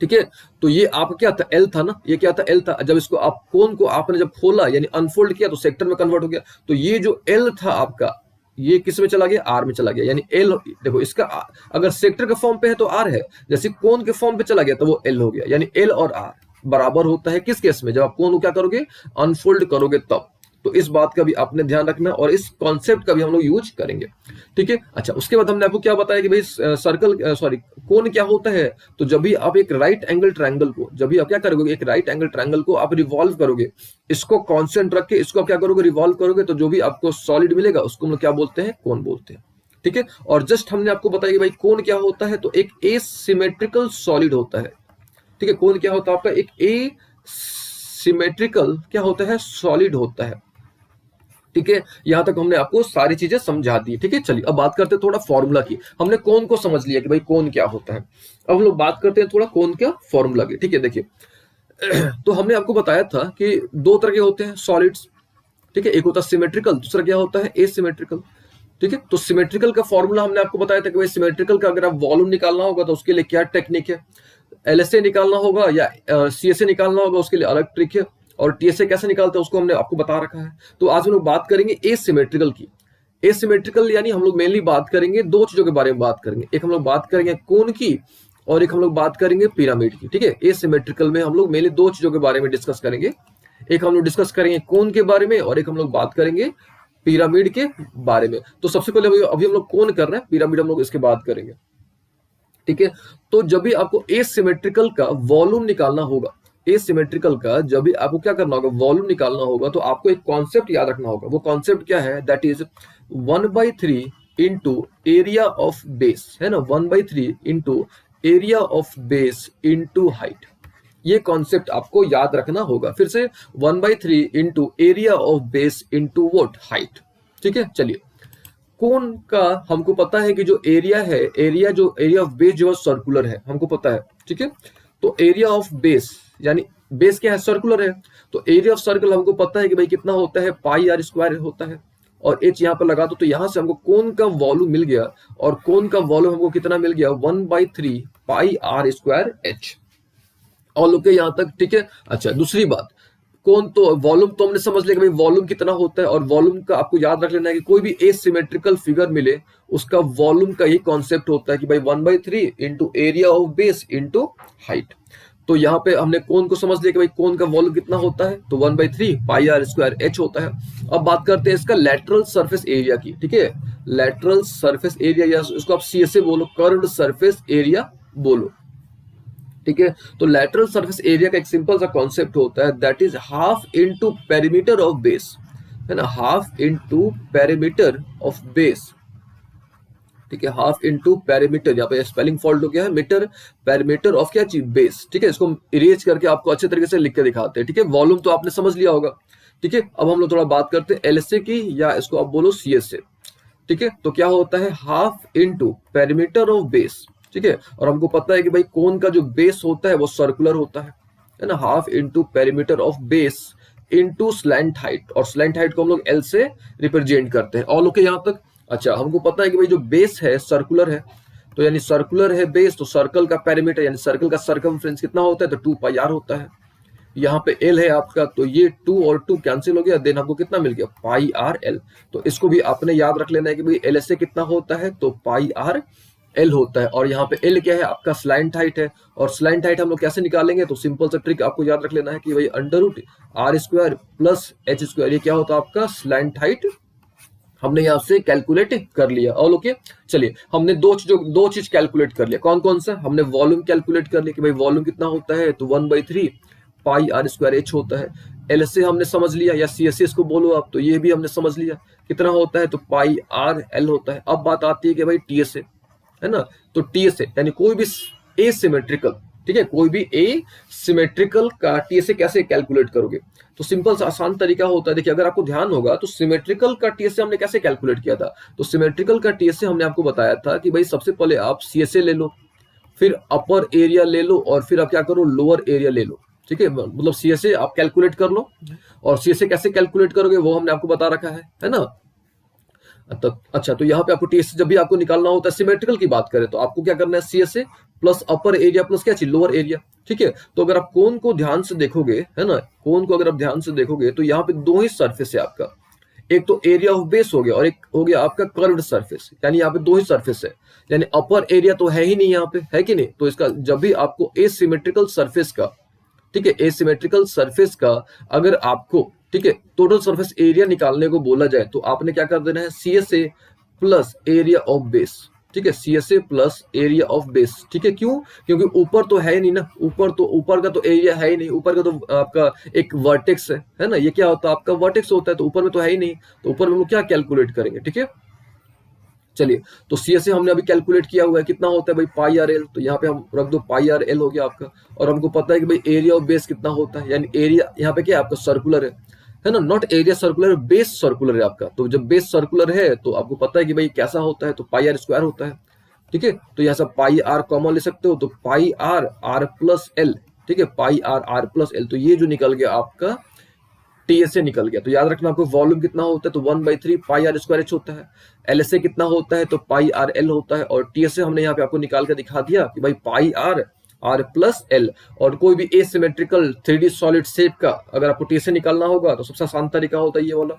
ठीक है, तो ये आपका क्या था, एल था ना, ये क्या था, एल था। जब इसको आप कोन को आपने जब खोला यानी अनफोल्ड किया तो सेक्टर में कन्वर्ट हो गया। तो ये जो एल था आपका, ये किस में चला गया, आर में चला गया, यानी एल। देखो इसका अगर सेक्टर के फॉर्म पे है तो आर है, जैसे कोन के फॉर्म पे चला गया तो वो एल हो गया। यानी एल और आर बराबर होता है किस केस में, जब आप कोन को क्या करोगे, अनफोल्ड करोगे तब। तो इस बात का भी आपने ध्यान रखना और इस कॉन्सेप्ट का भी हम लोग यूज करेंगे। ठीक है, अच्छा उसके बाद हमने आपको क्या बताया कि भाई सर्कल, सॉरी, कोन क्या होता है। तो जब भी आप एक राइट एंगल ट्रायंगल को, जब भी आप क्या करोगे, एक राइट एंगल ट्रायंगल को आप रिवॉल्व करोगे, इसको कांस्टेंट रख के इसको आप क्या करोगे, रिवॉल्व करोगे, तो जो भी आपको सॉलिड मिलेगा उसको हम लोग क्या बोलते हैं, कोन बोलते हैं। ठीक है, और जस्ट हमने आपको बताया कि भाई कोन क्या होता है, तो एक एसिमेट्रिकल सॉलिड होता है। ठीक है, कोन क्या होता है आपका, एक एसिमेट्रिकल क्या होता है, सॉलिड होता है। ठीक है, यहां तक हमने आपको सारी चीजें समझा दी। ठीक है, चलिए अब बात करते हैं थोड़ा फॉर्मूला की। हमने कोन को समझ लिया कि भाई कोन क्या होता है, अब हम लोग बात करते हैं थोड़ा कोन का फॉर्मूला की। ठीक है, देखिए तो हमने आपको बताया था कि दो तरह के होते हैं सॉलिड्स। ठीक है, एक होता है सिमेट्रिकल, दूसरा क्या होता है, एसिमेट्रिकल। ठीक है, तो सिमेट्रिकल का फॉर्मूला हमने आपको बताया था कि भाई सिमेट्रिकल का अगर आप वॉल्यूम निकालना होगा तो उसके लिए क्या टेक्निक है, एलएसए निकालना होगा या सीएसए निकालना होगा, उसके लिए अलग ट्रिक है, और टीएसए कैसे निकालते हैं उसको हमने आपको बता रखा है। तो आज हम लोग बात करेंगे एसिमेट्रिकल की। एसिमेट्रिकल यानी हम लोग मेनली बात करेंगे दो चीजों के बारे में बात करेंगे, एक हम लोग बात करेंगे कोन की और एक हम लोग बात करेंगे पिरामिड की। ठीक है, एसिमेट्रिकल में हम लोग मेनली दो चीजों के बारे में डिस्कस करेंगे, एक हम लोग डिस्कस करेंगे कोन के बारे में और एक हम लोग बात करेंगे पिरामिड के बारे में। तो सबसे पहले अभी हम लोग कोन कर रहे हैं, पिरामिड हम लोग इसके बाद करेंगे। ठीक है, तो जब भी आपको एसिमेट्रिकल का वॉल्यूम निकालना होगा एसिमेट्रिकल का जब भी आपको क्या करना होगा, वॉल्यूम निकालना होगा, तो आपको एक कॉन्सेप्ट याद रखना होगा। वो कॉन्सेप्ट क्या है, that is 1/3 into area of base, है ना, 1/3 into area of base into height. ये कॉन्सेप्ट आपको याद रखना होगा। फिर से 1/3 into area of base into vote height. ठीक है, चलिए कोन का हमको पता है कि जो एरिया है, एरिया ऑफ बेस जो है सर्कुलर है, हमको पता है। ठीक है, तो एरिया ऑफ बेस यानी बेस क्या है, सर्कुलर है, तो एरिया ऑफ सर्कल हमको पता है कि भाई कितना होता है, पाई आर स्क्वायर होता है। और एच यहाँ पर लगा दो, तो यहां से हमको कोन का वॉल्यूम मिल गया, और कोन का वॉल्यूम हमको कितना मिल गया, 1/3 पाई आर स्क्वायर एच। और लोग के यहां तक ठीक है। अच्छा, दूसरी बात, कौन तो वॉल्यूम तो हमने समझ लिया कि भाई वॉल्यूम कितना होता है, और वॉल्यूम का आपको याद रख लेना है कि कोई भी एसिमेट्रिकल फिगर मिले उसका वॉल्यूम का ही कॉन्सेप्ट होता है कि भाई 1/3 into area of base into height. तो यहाँ पे हमने कोन को समझ लिया कि भाई कोन का वॉल्यूम कितना होता है, तो 1/3 पाई आर स्क्वायर एच होता है। अब बात करते हैं इसका लेटरल सरफेस एरिया की। ठीक है, लेटरल सरफेस एरिया या इसको आप सी से बोलो, कर्व्ड सरफेस एरिया बोलो। ठीक है, तो लैटरल सरफेस एरिया का एक सिंपल सा कॉन्सेप्ट होता है, that is half into perimeter of base, है ना, half into perimeter of base. ठीक है, हाफ इनटू पेरीमीटर, यहाँ पे स्पेलिंग फॉल्ट हो गया है, मीटर पेरीमीटर ऑफ क्या चीज, बेस। ठीक है, इसको इरेज करके आपको अच्छे तरीके से लिख के दिखाते हैं। ठीक है, वॉल्यूम तो आपने समझ लिया होगा। ठीक है, अब हम लोग थोड़ा बात करते हैं एलएसए की, या इसको आप बोलो सीएसए। ठीक है, तो क्या होता है, half into perimeter of base. ठीक है, और हमको पता है कि भाई कोन का जो बेस होता है वो सर्कुलर होता है ना, half into perimeter of base into slant height, और स्लैंट हाइट को हम लोग एल से रिप्रेजेंट करते हैं। और लोग के यहाँ तक अच्छा, हमको पता है कि भाई जो बेस है सर्कुलर है, तो यानी सर्कुलर है बेस, तो सर्कल का पेरीमीटर यानी सर्कल का सर्कमफ्रेंस कितना होता है, तो 2 पाई आर होता है। यहाँ पे एल है आपका, तो ये 2 और 2 कैंसिल हो गया, देन आपको कितना मिल गया, पाई आर एल। तो इसको भी आपने याद रख लेना है कि भाई एल एस ए कितना होता है, तो पाई आर एल होता है। और यहाँ पे एल क्या है, आपका स्लैंट हाइट है, और स्लैंट हाइट हम लोग कैसे निकालेंगे, तो सिंपल सा ट्रिक आपको याद रख लेना है कि भाई under root R square plus H square, ये क्या होता है आपका स्लैंट हाइट, हमने यहाँ से कैलकुलेट कर लिया। और ओके, चलिए हमने दो चीज कैलकुलेट कर लिया। कौन कौन सा, हमने वॉल्यूम कैलकुलेट कर लिया कि भाई वॉल्यूम कितना होता है, तो 1/3 पाई आर स्क्वायर एच होता है। एलएसए हमने समझ लिया, या सीएसए इसको बोलो आप, तो ये भी हमने समझ लिया कितना होता है, तो पाई आर एल होता है। अब बात आती है कि भाई टीएसए, है ना, तो टीएसए यानी कोई भी एसिमेट्रिकल, ठीक है, कोई भी एसिमेट्रिकल का टीएसए कैसे कैलकुलेट करोगे, तो सिंपल सा आसान तरीका होता है। देखिए अगर आपको ध्यान होगा तो सिमेट्रिकल का टीएसए हमने कैसे कैलकुलेट किया था, तो सिमेट्रिकल का टीएसए हमने आपको बताया था कि भाई सबसे पहले आप सीएसए ले लो, फिर अपर एरिया ले लो, और फिर आप क्या करो, लोअर एरिया ले लो। ठीक है, मतलब सीएसए आप कैलकुलेट कर लो, और सीएसए कैसे कैलकुलेट करोगे वो हमने आपको बता रखा है ना। तो अच्छा, तो यहाँ पे आपको टीएसए जब भी आपको निकालना होता है, सिमेट्रिकल की बात करें तो आपको क्या करना है, CSA plus upper area plus क्या चीज, लोअर एरिया। ठीक है, तो अगर आप कोन को ध्यान से देखोगे, है ना, कोन को अगर आप ध्यान से देखोगे तो यहाँ पे दो ही सरफेस है आपका, एक तो एरिया ऑफ बेस हो गया, और एक हो गया आपका कर्व्ड सरफेस, यानी यहाँ पे दो ही सरफेस है, यानी अपर एरिया तो है ही नहीं यहाँ पे, है कि नहीं। तो इसका जब भी आपको एसिमेट्रिकल सरफेस का, ठीक है, एसिमेट्रिकल सरफेस का अगर आपको, ठीक है, टोटल सरफेस एरिया निकालने को बोला जाए तो आपने क्या कर देना है, CSA plus area of base. ठीक है, CSA plus area of base. ठीक है, क्यों, क्योंकि ऊपर तो है ही नहीं ना, ऊपर का तो एरिया है ही नहीं, ऊपर का तो आपका एक वर्टेक्स है ना, ये क्या होता है आपका वर्टेक्स होता है, तो ऊपर में तो है ही नहीं, तो ऊपर में हम लोग क्या कैलकुलेट करेंगे। ठीक है, चलिए, तो सीएसए हमने अभी कैलकुलेट किया हुआ है, कितना होता है भाई पाई आर एल, तो यहाँ पे हम रख दो पाई आर एल हो गया आपका। और हमको पता है कि भाई एरिया ऑफ बेस कितना होता है, यानी एरिया यहाँ पे क्या है आपका सर्कुलर है ना, not area circular, base circular है आपका। तो जब बेस सर्कुलर है तो आपको पता है कि भाई कैसा होता है, तो पाई आर स्क्वायर होता है। ठीक है, तो यहाँ से पाई आर कॉमन ले सकते हो, तो पाई आर आर प्लस एल। ठीक है, पाई आर आर प्लस एल, तो ये जो निकल गया आपका टीएसए निकल गया। तो याद रखना आपको वॉल्यूम कितना होता है, तो 1/3 पाई आर स्क्वायर एच होता है। एलएसए कितना होता है, तो पाई आर एल होता है। और टीएसए हमने यहाँ पे आपको निकाल कर दिखा दिया कि भाई पाई आर आर प्लस एल। और कोई भी एसिमेट्रिकल 3D सॉलिड शेप का अगर आपको टीएसए निकालना होगा तो सबसे आसान तरीका होता है ये वाला,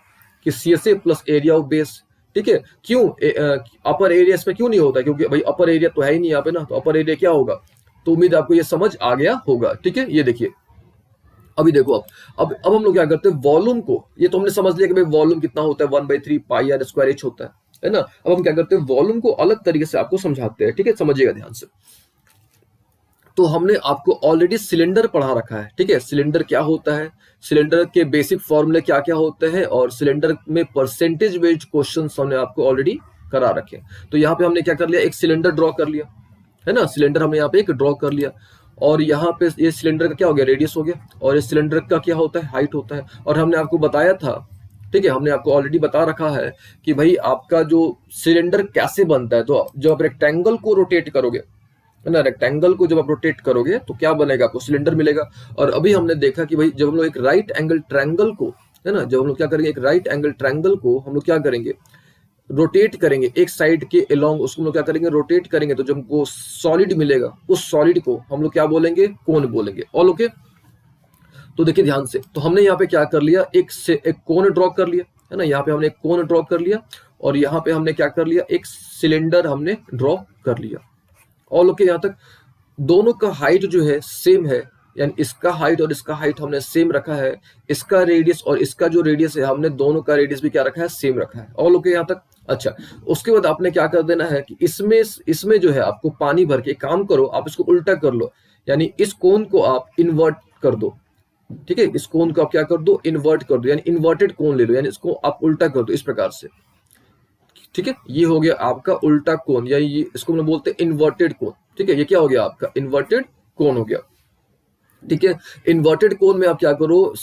कि CSA plus area of base. ठीक है, क्यों अपर एरिया इसमें क्यों नहीं होता, क्योंकि भाई अपर एरिया तो है ही नहीं यहाँ पे ना, तो अपर एरिया क्या होगा, तो उम्मीद आपको ये समझ आ गया होगा। ठीक है, ये देखिए अभी देखो, अब हम लोग क्या करते हैं, वॉल्यूम को, ये तो हमने समझ लिया कि भाई वॉल्यूम कितना होता है, 1/3 पाई आर स्क्वायर एच होता है ना। अब हम क्या करते हैं, वॉल्यूम को अलग तरीके से आपको समझाते हैं। ठीक है, समझिएगा ध्यान से। तो हमने आपको ऑलरेडी सिलेंडर पढ़ा रखा है, ठीक है। सिलेंडर क्या होता है, सिलेंडर के बेसिक फॉर्मूले क्या क्या होते हैं, और सिलेंडर में परसेंटेज बेस्ड क्वेश्चन हमने आपको ऑलरेडी करा रखे। तो यहाँ पे हमने क्या कर लिया, एक सिलेंडर ड्रॉ कर लिया, है ना। सिलेंडर हमने यहाँ पे एक ड्रॉ कर लिया, और यहाँ पे ये सिलेंडर का क्या हो गया, रेडियस हो गया, और ये सिलेंडर का क्या होता है, हाइट होता है। और हमने आपको बताया था, ठीक है, हमने आपको ऑलरेडी बता रखा है कि भाई आपका जो सिलेंडर कैसे बनता है। तो जब आप रेक्टेंगल को रोटेट करोगे, है ना, रेक्टेंगल को जब आप रोटेट करोगे तो क्या बनेगा, आपको सिलेंडर मिलेगा। और अभी हमने देखा कि भाई जब हम लोग एक राइट एंगल ट्रायंगल को, है ना, जब हम लोग क्या करेंगे, एक राइट एंगल ट्रायंगल को हम लोग क्या करेंगे, रोटेट करेंगे एक साइड के अलोंग, उसको हम लोग क्या करेंगे, रोटेट करेंगे। तो जब वो सॉलिड मिलेगा, उस सॉलिड को हम लोग क्या बोलेंगे, कोन बोलेंगे। All okay. तो देखिए ध्यान से, तो हमने यहाँ पे क्या कर लिया, एक कोन ड्रॉ कर लिया, है ना। यहाँ पे हमने एक कोन ड्रॉ कर लिया, और यहाँ पे हमने क्या कर लिया, एक सिलेंडर हमने ड्रॉ कर लिया। All okay. यहाँ तक दोनों का हाइट जो है सेम है, यानी इसका हाइट और इसका हाइट हमने सेम रखा है। इसका रेडियस और इसका जो रेडियस है, हमने दोनों का रेडियस भी क्या रखा है, सेम रखा है। ऑल ओके यहाँ तक। अच्छा, उसके बाद आपने क्या कर देना है कि इसमें जो है आपको पानी भर के, काम करो आप इसको उल्टा कर लो, यानी इस कोन को आप इन्वर्ट कर दो, ठीक है। इस कोन को आप क्या कर दो, इन्वर्ट कर दो, यानी इन्वर्टेड कोन ले लो, यानी इसको आप उल्टा कर दो इस प्रकार से, ठीक है। ये हो गया आपका उल्टा कोन, या ये इसको हम बोलते हैं इन्वर्टेड कोन, ठीक है। ये क्या हो गया, आपका इन्वर्टेड कोन हो गया, ठीक है। इन्वर्टेड कोन में आप क्या करो,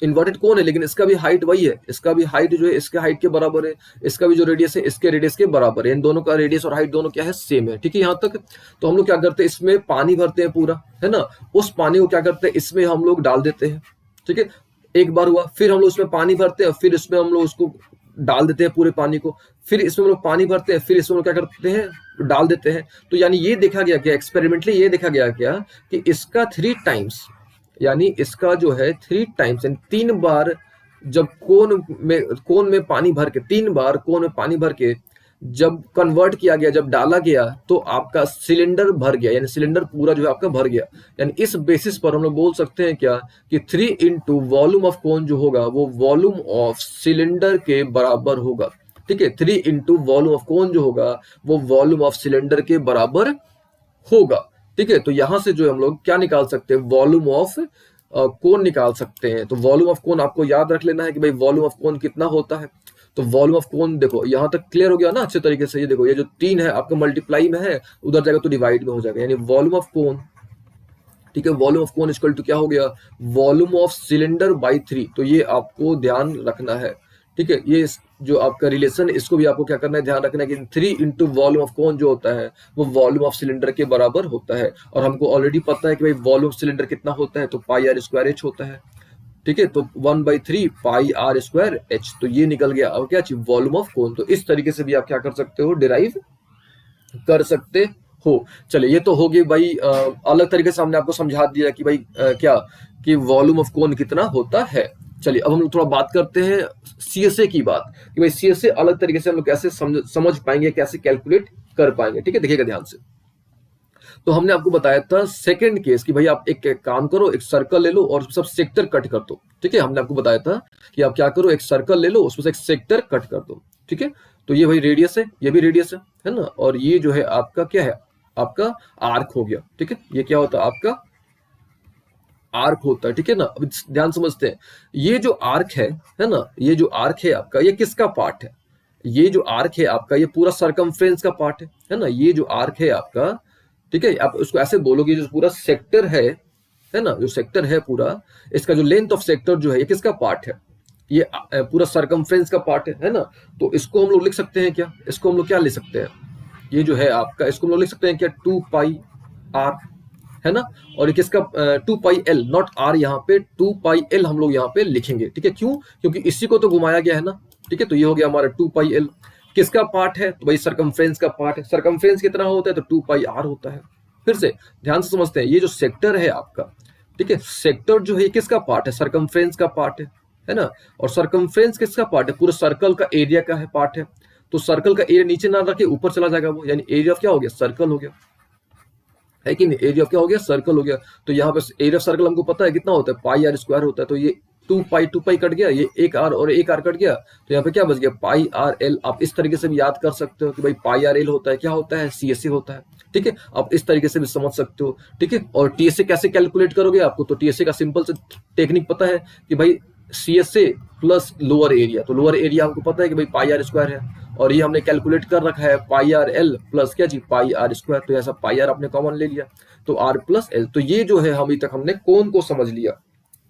इन्वर्टेड कोन है लेकिन इसका भी हाइट वही है, इसका भी हाइट जो है इसके हाइट के बराबर है, इसका भी जो रेडियस है इसके रेडियस के बराबर है, इन दोनों का रेडियस और हाइट दोनों क्या है, सेम है, ठीक है। यहाँ तक तो हम लोग क्या करते हैं, इसमें पानी भरते हैं पूरा, है ना। उस पानी को क्या करते हैं, इसमें हम लोग डाल देते हैं, ठीक है। एक बार हुआ, फिर हम लोग उसमें पानी भरते हैं, फिर इसमें हम लोग उसको डाल देते हैं पूरे पानी को, फिर इसमें हम लोग पानी भरते हैं, फिर इसमें हम लोग क्या करते हैं, डाल देते हैं। तो यानी ये देखा गया क्या, एक्सपेरिमेंटली ये देखा गया क्या, कि इसका 3 टाइम्स, यानी इसका जो है 3 टाइम्स, यानी 3 बार जब कोन में पानी भर के, 3 बार कोन में पानी भर के जब कन्वर्ट किया गया, जब डाला गया, तो आपका सिलेंडर भर गया, यानी सिलेंडर पूरा जो है आपका भर गया। यानी इस बेसिस पर हम लोग बोल सकते हैं क्या, कि 3 इंटू वॉल्यूम ऑफ कोन जो होगा वो वॉल्यूम ऑफ सिलेंडर के बराबर होगा, ठीक है। 3 इंटू वॉल्यूम ऑफ कोन जो होगा वो वॉल्यूम ऑफ सिलेंडर के बराबर होगा, ठीक है। तो यहां से जो हम लोग क्या निकाल सकते हैं, वॉल्यूम ऑफ कोन निकाल सकते हैं। तो वॉल्यूम ऑफ कोन आपको याद रख लेना है कि भाई वॉल्यूम ऑफ कोन कितना होता है। तो वॉल्यूम ऑफ कोन देखो, यहां तक क्लियर हो गया ना अच्छे तरीके से। ये देखो, ये जो 3 है आपका मल्टीप्लाई में है, उधर जाएगा तो डिवाइड में हो जाएगा, यानी वॉल्यूम ऑफ कोन, ठीक है। Volume of cone equal to क्या हो गया, वॉल्यूम ऑफ सिलेंडर बाई 3। तो ये आपको ध्यान रखना है, ठीक है। ये जो आपका रिलेशन, इसको भी आपको क्या करना है, ध्यान रखना है कि 3 इंटू वॉल्यूम ऑफ कोन जो होता है वो वॉल्यूम ऑफ सिलेंडर के बराबर होता है। और हमको ऑलरेडी पता है कि भाई वॉल्यूम सिलेंडर कितना होता है, तो पाई आर स्क्वायर एच होता है, ठीक है। तो 1/3 पाई आर स्क्वायर एच, तो ये निकल गया अब क्या चीज, वॉल्यूम ऑफ कोन। तो इस तरीके से भी आप क्या कर सकते हो, डिराइव कर सकते हो। चलिए, ये तो हो गई भाई अलग तरीके से हमने आपको समझा दिया कि भाई क्या, कि वॉल्यूम ऑफ कोन कितना होता है। चलिए, अब हम लोग थोड़ा बात करते हैं सीएसए की बात, कि भाई सीएसए अलग तरीके से हम लोग कैसे समझ पाएंगे, कैसे कैलकुलेट कर पाएंगे, ठीक है। देखिएगा ध्यान से। तो हमने आपको बताया था सेकंड केस कि भाई आप एक काम करो, एक सर्कल ले लो और सब सेक्टर कट कर दो, ठीक है। हमने आपको बताया था कि आप क्या करो, एक सर्कल ले लो, उसमें से एक सेक्टर कट कर दो, ठीक है। तो ये भाई रेडियस है, ये भी रेडियस है ना। और ये जो है आपका क्या है, आपका आर्क हो गया, ठीक है। ये क्या होता है, आपका आर्क होता है, ठीक है ना। अब ध्यान समझते हैं, ये जो आर्क है ना, ये जो आर्क है आपका, ये किसका पार्ट है, ये जो आर्क है आपका, ये पूरा सरकमफ्रेंस का पार्ट है ना। ये जो आर्क है आपका, ठीक है, आप उसको ऐसे बोलोगे, जो पूरा सेक्टर है ना, जो सेक्टर है पूरा, इसका जो लेंथ ऑफ सेक्टर जो है, ये किसका पार्ट है, ये पूरा सरकमफ्रेंस का पार्ट है ना। तो इसको हम लोग लिख सकते हैं क्या, इसको हम लोग क्या लिख सकते हैं, ये जो है आपका, इसको हम लोग लिख सकते हैं क्या, 2 पाई आर, है ना। और ये किसका 2 पाई एल, नॉट आर, यहाँ पे 2 पाई एल हम लोग यहाँ पे लिखेंगे, ठीक है। क्यों, क्योंकि इसी को तो घुमाया गया है ना, ठीक है। तो ये हो गया हमारा 2 पाई एल, किसका पार्ट है, तो भाई सरकमफ्रेंस का पार्ट है। सरकमफ्रेंस कितना होता है, तो 2 पाई आर होता है। फिर से ध्यान से समझते हैं, ये जो सेक्टर है आपका, ठीक है, सेक्टर जो है किसका पार्ट है, सरकमफ्रेंस का पार्ट है ना। और सरकमफ्रेंस किसका पार्ट है, पूरे सर्कल का एरिया का है पार्ट है। तो सर्कल का एरिया नीचे ना रखे, ऊपर चला जाएगा वो, यानी एरिया ऑफ क्या हो गया, सर्कल हो गया, है कि नहीं। एरिया ऑफ क्या हो गया, सर्कल हो गया। तो यहाँ पे एरिया ऑफ सर्कल हमको पता है कितना होता है, पाई आर स्क्वायर होता है। तो ये टू पाई कट गया, ये एक आर और एक आर कट गया, तो यहाँ पे क्या बच गया पाई आर एल। आप इस तरीके से भी याद कर सकते हो कि भाई पाई आर एल होता है, क्या होता है, CSA होता है। ठीक है, आप इस तरीके से भी समझ सकते हो। ठीक है, और TSA कैसे कैलकुलेट करोगे, आपको तो TSA का सिंपल से टेक्निक पता है कि भाई CSA प्लस लोअर एरिया, तो लोअर एरिया हमको पता है कि भाई पाई आर स्क्वायर है, और ये हमने कैलकुलेट कर रखा है पाई आर एल प्लस क्या जी पाई आर स्क्वायर, तो ऐसा पाई आर आपने कॉमन ले लिया, तो आर प्लस एल। तो ये जो है अभी तक हमने कोण को समझ लिया।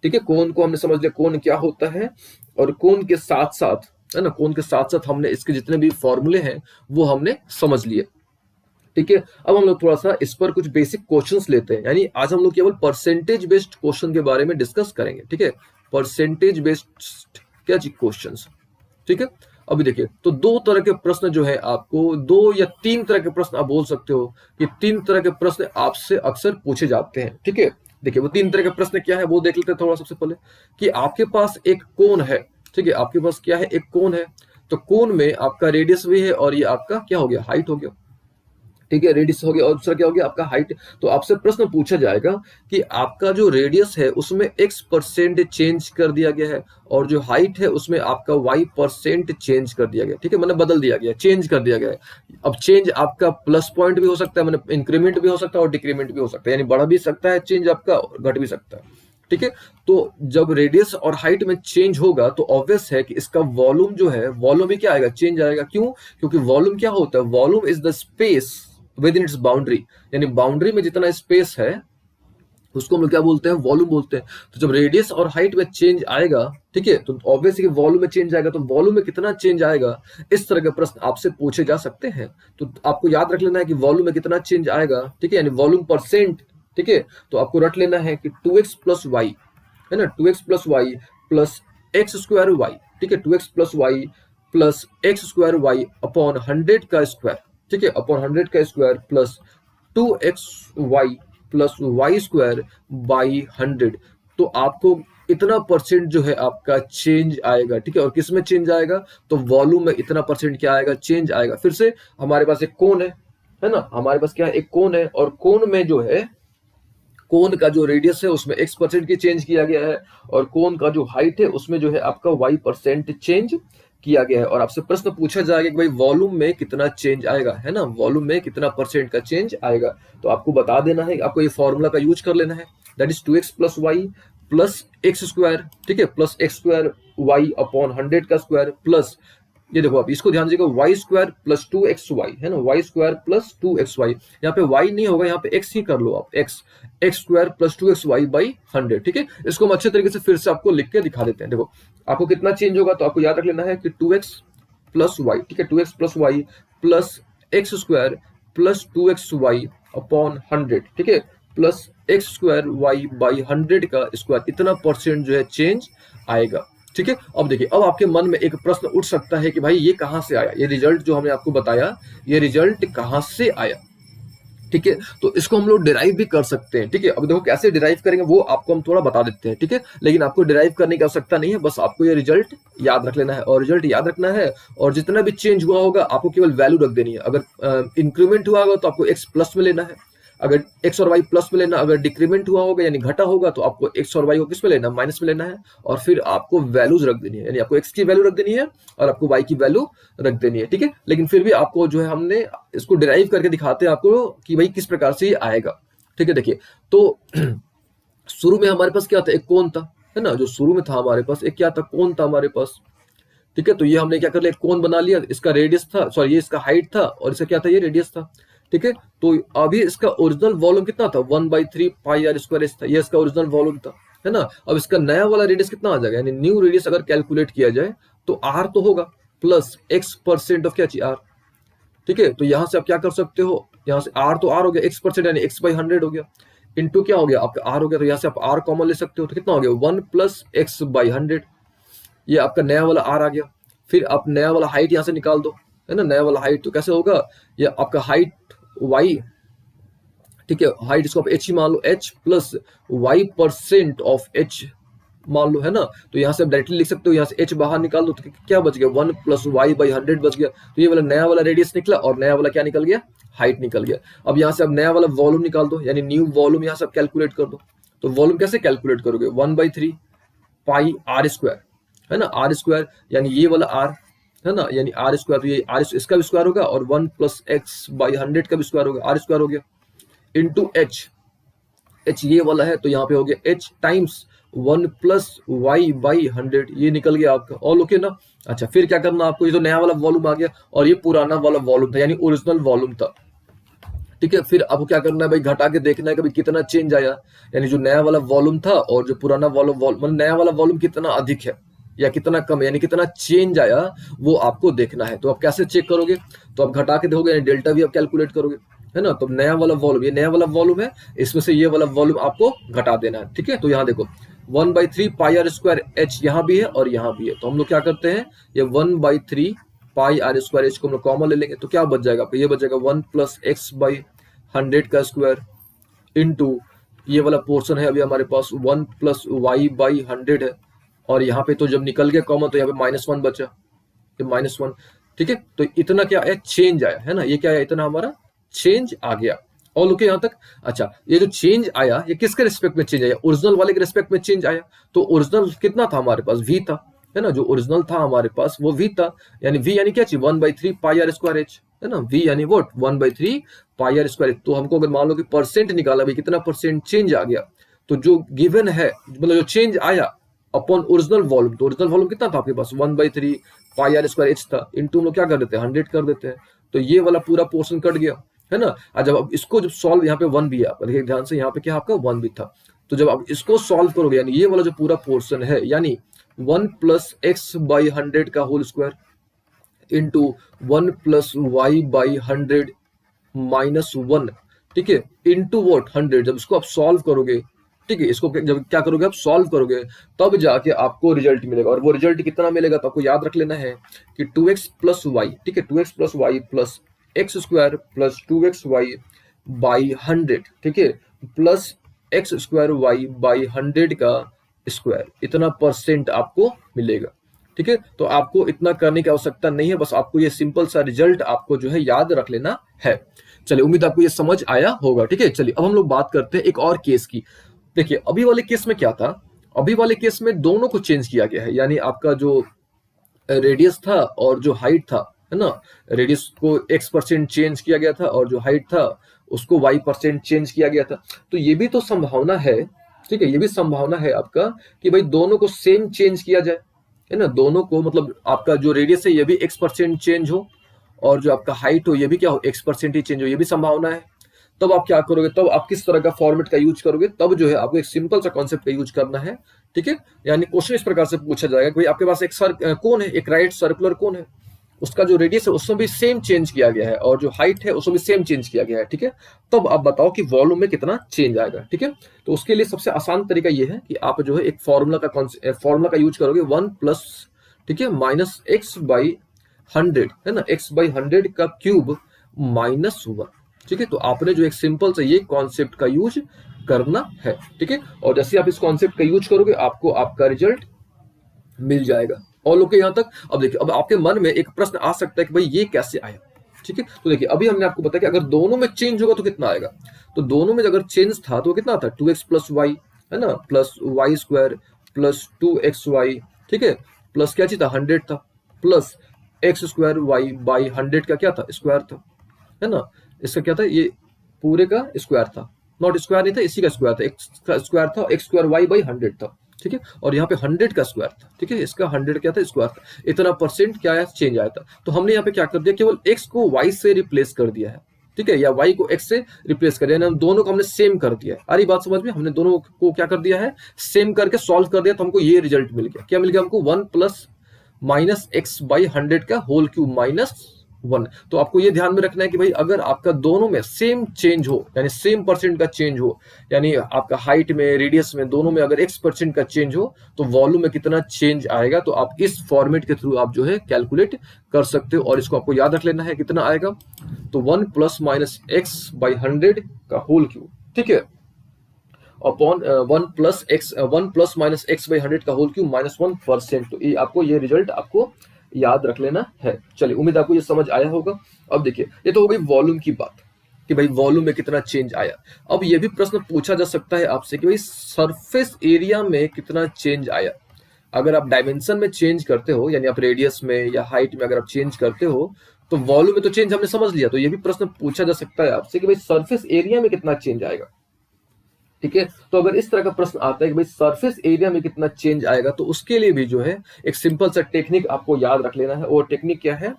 ठीक है, कोण को हमने समझ लिया, कोण क्या होता है, और कोण के साथ साथ, है ना, कोण के साथ साथ हमने इसके जितने भी फॉर्मूले हैं वो हमने समझ लिए। ठीक है, अब हम लोग थोड़ा सा इस पर कुछ बेसिक क्वेश्चंस लेते हैं, यानी आज हम लोग केवल परसेंटेज बेस्ड क्वेश्चन के बारे में डिस्कस करेंगे। ठीक है, परसेंटेज बेस्ड क्या जी क्वेश्चंस। ठीक है, अभी देखिए, तो दो तरह के प्रश्न जो है, आपको दो या तीन तरह के प्रश्न आप बोल सकते हो कि तीन तरह के प्रश्न आपसे अक्सर पूछे जाते हैं। ठीक है, देखिए वो तीन तरह के प्रश्न क्या है वो देख लेते हैं थोड़ा। सबसे पहले कि आपके पास एक कोण है, ठीक है, आपके पास क्या है, एक कोण है, तो कोण में आपका रेडियस भी है और ये आपका क्या हो गया, हाइट हो गया। ठीक है, रेडियस हो गया, और दूसरा क्या हो गया आपका हाइट। तो आपसे प्रश्न पूछा जाएगा कि आपका जो रेडियस है उसमें x% चेंज कर दिया गया है, और जो हाइट है उसमें आपका y% चेंज कर दिया गया। ठीक है, मतलब बदल दिया गया, चेंज कर दिया गया है। अब चेंज आपका प्लस पॉइंट भी हो सकता है, मतलब इंक्रीमेंट भी हो सकता है और डिक्रीमेंट भी हो सकता है, यानी बढ़ भी सकता है चेंज आपका, घट भी सकता है। ठीक है, तो जब रेडियस और हाइट में चेंज होगा तो ऑब्वियस है कि इसका वॉल्यूम जो है, वॉल्यूम भी क्या आएगा, चेंज आएगा। क्यों, क्योंकि वॉल्यूम क्या होता है, volume is the space with in its boundary, यानी बाउंड्री में जितना स्पेस है उसको हम लोग क्या बोलते हैं, वॉल्यूम बोलते हैं। तो जब रेडियस और हाइट में चेंज आएगा, ठीक है, तो ऑब्वियसली वॉल्यूम में चेंज आएगा, तो वॉल्यूम में कितना चेंज आएगा, इस तरह के प्रश्न आपसे पूछे जा सकते हैं। तो आपको याद रख लेना है कि वॉल्यूम में कितना चेंज आएगा, ठीक है, यानी वॉल्यूम परसेंट। ठीक है, तो आपको रट लेना है कि 2x प्लस वाई, है ना, 2x plus y plus x square y. ठीक है, 2x plus y plus x square y upon 100 का स्क्वायर। ठीक है, अपॉन 100 का स्क्वायर प्लस 2xy प्लस वाई स्क्वायर बाई 100। तो आपको इतना परसेंट जो है आपका चेंज आएगा। ठीक है, और किस में चेंज आएगा, तो वॉल्यूम में इतना परसेंट क्या आएगा, चेंज आएगा। फिर से हमारे पास एक कोण है ना, हमारे पास क्या है, एक कोण है, और कोण में जो है, कोण का जो रेडियस है उसमें x% की चेंज किया गया है, और कोण का जो हाइट है उसमें जो है आपका y% चेंज किया गया है। और आपसे प्रश्न पूछा जाएगा कि भाई वॉल्यूम में कितना चेंज आएगा, है ना, वॉल्यूम में कितना परसेंट का चेंज आएगा। तो आपको बता देना है, आपको ये फॉर्मूला का यूज कर लेना है, that is 2x plus y plus x square. ठीक है, plus x square y upon 100 का स्क्वायर प्लस, ये देखो आप इसको ध्यान दीजिएगा, वाई स्क्वायर प्लस 2xy, है ना, वाई स्क्वायर प्लस 2xy। यहाँ पे y नहीं होगा, यहाँ पे x ही कर लो आप, x square plus 2xy by 100। ठीक है, इसको हम अच्छे तरीके से फिर से आपको लिख के दिखा देते हैं। देखो आपको कितना चेंज होगा, तो आपको याद रख लेना है कि 2x प्लस वाई, ठीक है, 2x plus y plus x square plus 2xy upon 100। ठीक है, plus x square y by 100 का स्क्वायर, इतना परसेंट जो है चेंज आएगा। ठीक है, अब देखिए, अब आपके मन में एक प्रश्न उठ सकता है कि भाई ये कहां से आया, ये रिजल्ट जो हमने आपको बताया, ये रिजल्ट कहां से आया। ठीक है, तो इसको हम लोग डिराइव भी कर सकते हैं। ठीक है, अब देखो कैसे डिराइव करेंगे वो आपको हम थोड़ा बता देते हैं। ठीक है, लेकिन आपको डिराइव करने की आवश्यकता नहीं है, बस आपको ये रिजल्ट याद रख लेना है, और रिजल्ट याद रखना है, और जितना भी चेंज हुआ होगा आपको केवल वैल्यू रख देनी है। अगर इंक्रीमेंट हुआ होगा तो आपको एक्स प्लस में लेना है, अगर एक्स और वाई प्लस में लेना, अगर डिक्रीमेंट हुआ होगा यानी घटा होगा तो आपको एक्स और वाई को किस में लेना, माइनस में लेना है, और फिर आपको वैल्यूज रख देनी है, यानी आपको एक्स की वैल्यू रख देनी है और आपको वाई की वैल्यू रख देनी है। ठीक है, लेकिन फिर भी आपको जो है हमने इसको डिराइव करके दिखाते हैं आपको कि भाई किस प्रकार से ये आएगा। ठीक है, देखिए तो शुरू में हमारे पास क्या था, एक कोण था, है ना, जो शुरू में था हमारे पास एक क्या था, कोण था हमारे पास। ठीक है, तो ये हमने क्या कर लिया, कोण बना लिया, इसका रेडियस था, सॉरी ये इसका हाइट था, और इसका क्या था, ये रेडियस था। ठीक है, तो अभी इसका ओरिजिनल वॉल्यूम कितना था, 1/3 पाई आर स्क्वायर था, ये इसका ओरिजिनल वॉल्यूम था, है ना। अब इसका नया वाला रेडियस कितना आ जाएगा, यानी न्यू रेडियस अगर कैलकुलेट किया जाए तो आर तो होगा प्लस x% ऑफ क्या चाहिए, आर। ठीक है, तो यहां से आप क्या कर सकते हो, यहाँ से आर तो आर हो गया, x% यानी x/100 हो गया, इंटू क्या हो गया आपका आर हो गया, तो यहाँ से आप आर कॉमन ले सकते हो, तो कितना हो गया 1 प्लस x/100, ये आपका नया वाला आर आ गया। फिर आप नया वाला हाइट यहाँ से निकाल दो, है ना, नया वाला हाइट तो कैसे होगा, ये आपका हाइट y, ठीक है, हाइट इसको आप h ही मान लो, h plus y% of h मान लो, है ना। तो यहाँ से आप डायरेक्टली लिख सकते हो, यहाँ से h बाहर निकाल दो तो क्या बच गया, 1 प्लस वाई बाई 100 बच गया। तो ये वाला नया वाला रेडियस निकला और नया वाला क्या निकल गया, हाइट निकल गया। अब यहाँ से आप नया वाला वॉल्यूम निकाल दो, यानी न्यू वॉल्यूम यहाँ से आप कैलकुलेट कर दो। तो वॉल्यूम कैसे कैलकुलेट करोगे, 1/3 पाई आर स्क्वायर, है ना, आर स्क्वायर यानी ये वाला आर, है ना, यानी आर स्क्वायर, तो ये आर इसका भी स्क्वायर होगा और 1 प्लस एक्स बाई 100 का भी स्क्वायर होगा, आर स्क्वायर हो गया, इंटू एच, एच ये वाला है तो यहाँ पे हो गया H times 1 plus y by 100, ये निकल गया आपका, ऑल ओके ना। अच्छा फिर क्या करना आपको, ये जो नया वाला वॉल्यूम आ गया और ये पुराना वाला वॉल्यूम था यानी ओरिजिनल वॉल्यूम था, ठीक है। फिर आपको क्या करना है भाई, घटा के देखना है कभी कितना चेंज आया, यानी जो नया वाला वॉल्यूम था और जो पुराना वॉल्यूम मतलब नया वाला वॉल्यूम कितना अधिक है या कितना कम है, यानी कितना चेंज आया वो आपको देखना है। तो आप कैसे चेक करोगे, तो आप घटा के देखोगे, यानी डेल्टा भी आप कैलकुलेट करोगे, है ना। तो नया वाला वॉल्यूम, ये नया वाला वॉल्यूम है, इसमें से ये वाला वॉल्यूम आपको घटा देना है, ठीक है। तो यहाँ देखो 1/3 पाई आर स्क्वायर एच यहाँ भी है और यहाँ भी है, तो हम लोग क्या करते हैं, ये 1/3 पाई आर स्क्वायर एच को हम लोग कॉमन ले लेंगे, तो क्या बच जाएगा आपको, ये बच जाएगा 1 प्लस एक्स बाई 100 का स्क्वायर इंटू ये वाला पोर्शन है अभी हमारे पास 1 प्लस वाई बाई 100 है, और यहाँ पे तो जब निकल गया कॉमन तो यहाँ पे -1 बचा, ये -1, ठीक है। तो इतना क्या है, चेंज आया, है ना, ये क्या है, इतना हमारा चेंज आ गया, और ओके यहाँ तक। अच्छा ये जो चेंज आया ये किसके रिस्पेक्ट में चेंज आया, ओरिजिनल वाले के रिस्पेक्ट में चेंज आया, तो ओरिजिनल कितना था हमारे पास, v था, है ना, जो ओरिजिनल था हमारे पास वो v था, यानी v यानी क्या चीज 1/3 पाई आर स्क्वायर एच, है ना, v यानी व्हाट 1/3 पाई आर स्क्वायर। तो हमको अगर मान लो कि परसेंट निकाला भाई कितना परसेंट चेंज आ गया, तो जो गिवन है मतलब जो चेंज आया अपॉन ओरिजिनल वॉल्यूम, तो ओरिजिनल वॉल्यूम कितना था आपके पास 1/3 पाई आर स्क्वायर एच था, इनटू हम लोग क्या कर देते हैं 100 कर देते हैं, तो ये वाला पूरा पोर्शन कट गया, है ना। जब अब इसको जब सॉल्व, यहाँ पे 1 भी है आपका, देखिए ध्यान से, यहाँ पे क्या आपका 1 भी था, तो जब आप इसको सॉल्व करोगे यानी ये वाला जो पूरा पोर्शन है यानी 1 प्लस एक्स बाई 100 का whole square into 1 plus y by 100 -1, ठीक है, इंटू वॉट 100, जब इसको आप सॉल्व करोगे, ठीक है, इसको जब क्या करोगे आप सॉल्व करोगे तब जाके आपको रिजल्ट मिलेगा, और वो रिजल्ट कितना मिलेगा तो आपको याद रख लेना है कि 2x प्लस वाई, ठीक है, 2x plus y plus x square plus 2x y by 100, ठीक है, plus x square y by 100 का स्क्वायर, इतना परसेंट आपको मिलेगा, ठीक है। तो आपको इतना करने की आवश्यकता नहीं है, बस आपको ये सिंपल सा रिजल्ट आपको जो है याद रख लेना है। चलिए उम्मीद आपको ये समझ आया होगा, ठीक है। चलिए अब हम लोग बात करते हैं एक और केस की। देखिए अभी वाले केस में क्या था, अभी वाले केस में दोनों को चेंज किया गया है, यानी आपका जो रेडियस था और जो हाइट था, है ना, रेडियस को x% चेंज किया गया था और जो हाइट था उसको y% चेंज किया गया था। तो ये भी तो संभावना है, ठीक है, ये भी संभावना है आपका कि भाई दोनों को सेम चेंज किया जाए, है ना, दोनों को मतलब आपका जो रेडियस है ये भी x% चेंज हो और जो आपका हाइट हो ये भी क्या हो x% ही चेंज हो, ये भी संभावना है। तब आप क्या करोगे, तब आप किस तरह का फॉर्मेट का यूज करोगे, तब जो है आपको एक सिंपल सा कॉन्सेप्ट का यूज करना है, ठीक है। यानी क्वेश्चन इस प्रकार से पूछा जाएगा कि भाई आपके पास एक कोन है, एक राइट सर्कुलर कोन है, उसका जो रेडियस है उसमें भी सेम चेंज किया गया है और जो हाइट है उसमें भी सेम चेंज किया गया है, ठीक है। तब आप बताओ कि वॉल्यूम में कितना चेंज आएगा, ठीक है। तो उसके लिए सबसे आसान तरीका ये है कि आप जो है एक फॉर्मूला का यूज करोगे 1 प्लस, ठीक है, माइनस एक्स बाई 100, है ना, x बाई 100 का क्यूब -1, ठीक है। तो आपने जो एक सिंपल से ये कॉन्सेप्ट का यूज करना है, ठीक है, और जैसे आप इस कॉन्सेप्ट का यूज करोगे आपको आपका रिजल्ट मिल जाएगा। और लोग यहाँ तक, अब देखिए अब आपके मन में एक प्रश्न आ सकता है कि भाई ये कैसे आया, ठीक है। तो देखिए अभी हमने आपको बताया कि अगर दोनों में चेंज होगा तो कितना आएगा, तो दोनों में अगर चेंज था तो कितना था 2x प्लस वाई, है ना, plus y square plus 2xy, ठीक है, प्लस क्या चीज था 100 था, plus x square y by 100 का क्या था स्क्वायर था, है ना, इसका क्या था ये पूरे का स्क्वायर था, नॉट स्क्वायर नहीं था, इसी का स्क्वायर था, एक्स का स्क्वायर था, एक्स स्क्वायर वाई बाई 100 था, ठीक है, और यहाँ पे 100 का स्क्वायर था, ठीक है, इसका 100 क्या था स्क्वायर था, इतना परसेंट क्या है चेंज आया था। तो हमने यहाँ पे क्या कर दिया, केवल x को y से रिप्लेस कर दिया है, ठीक है, या y को x से रिप्लेस कर दिया, दोनों को हमने सेम कर दिया है। अरे बात समझ में, हमने दोनों को क्या कर दिया है सेम करके सॉल्व कर दिया, तो हमको ये रिजल्ट मिल गया, क्या मिल गया हमको 1 प्लस माइनस एक्स बाई 100 का होल क्यूब -1। तो आपको ये ध्यान में रखना है कि भाई अगर आपका दोनों में सेम चेंज हो, यानी सेम परसेंट का चेंज हो, यानी आपका हाइट में रेडियस में दोनों में अगर x% का चेंज हो तो वॉल्यूम में कितना चेंज आएगा, तो आप इस फॉर्मेट के थ्रू आप जो है कैलकुलेट कर सकते हो, और इसको आपको याद रख लेना है कितना आएगा, तो 1 प्लस माइनस एक्स बाई 100 का होल क्यूब, ठीक है, upon 1 plus minus x by 100 का होल क्यूब -1%। तो ये आपको ये रिजल्ट आपको याद रख लेना है। चलिए उम्मीद आपको ये समझ आया होगा। अब देखिए ये तो हो गई वॉल्यूम की बात कि भाई वॉल्यूम में कितना चेंज आया। अब ये भी प्रश्न पूछा जा सकता है आपसे कि भाई सरफेस एरिया में कितना चेंज आया। अगर आप डायमेंशन में चेंज करते हो, यानी आप रेडियस में या हाइट में अगर आप चेंज करते हो, तो वॉल्यूम में तो चेंज हमने समझ लिया। तो ये भी प्रश्न पूछा जा सकता है आपसे कि भाई सरफेस एरिया में कितना चेंज आएगा। ठीक है, तो अगर इस तरह का प्रश्न आता है कि भाई सरफेस एरिया में कितना चेंज आएगा, तो उसके लिए भी जो है एक सिंपल सा टेक्निक आपको याद रख लेना है। और टेक्निक क्या है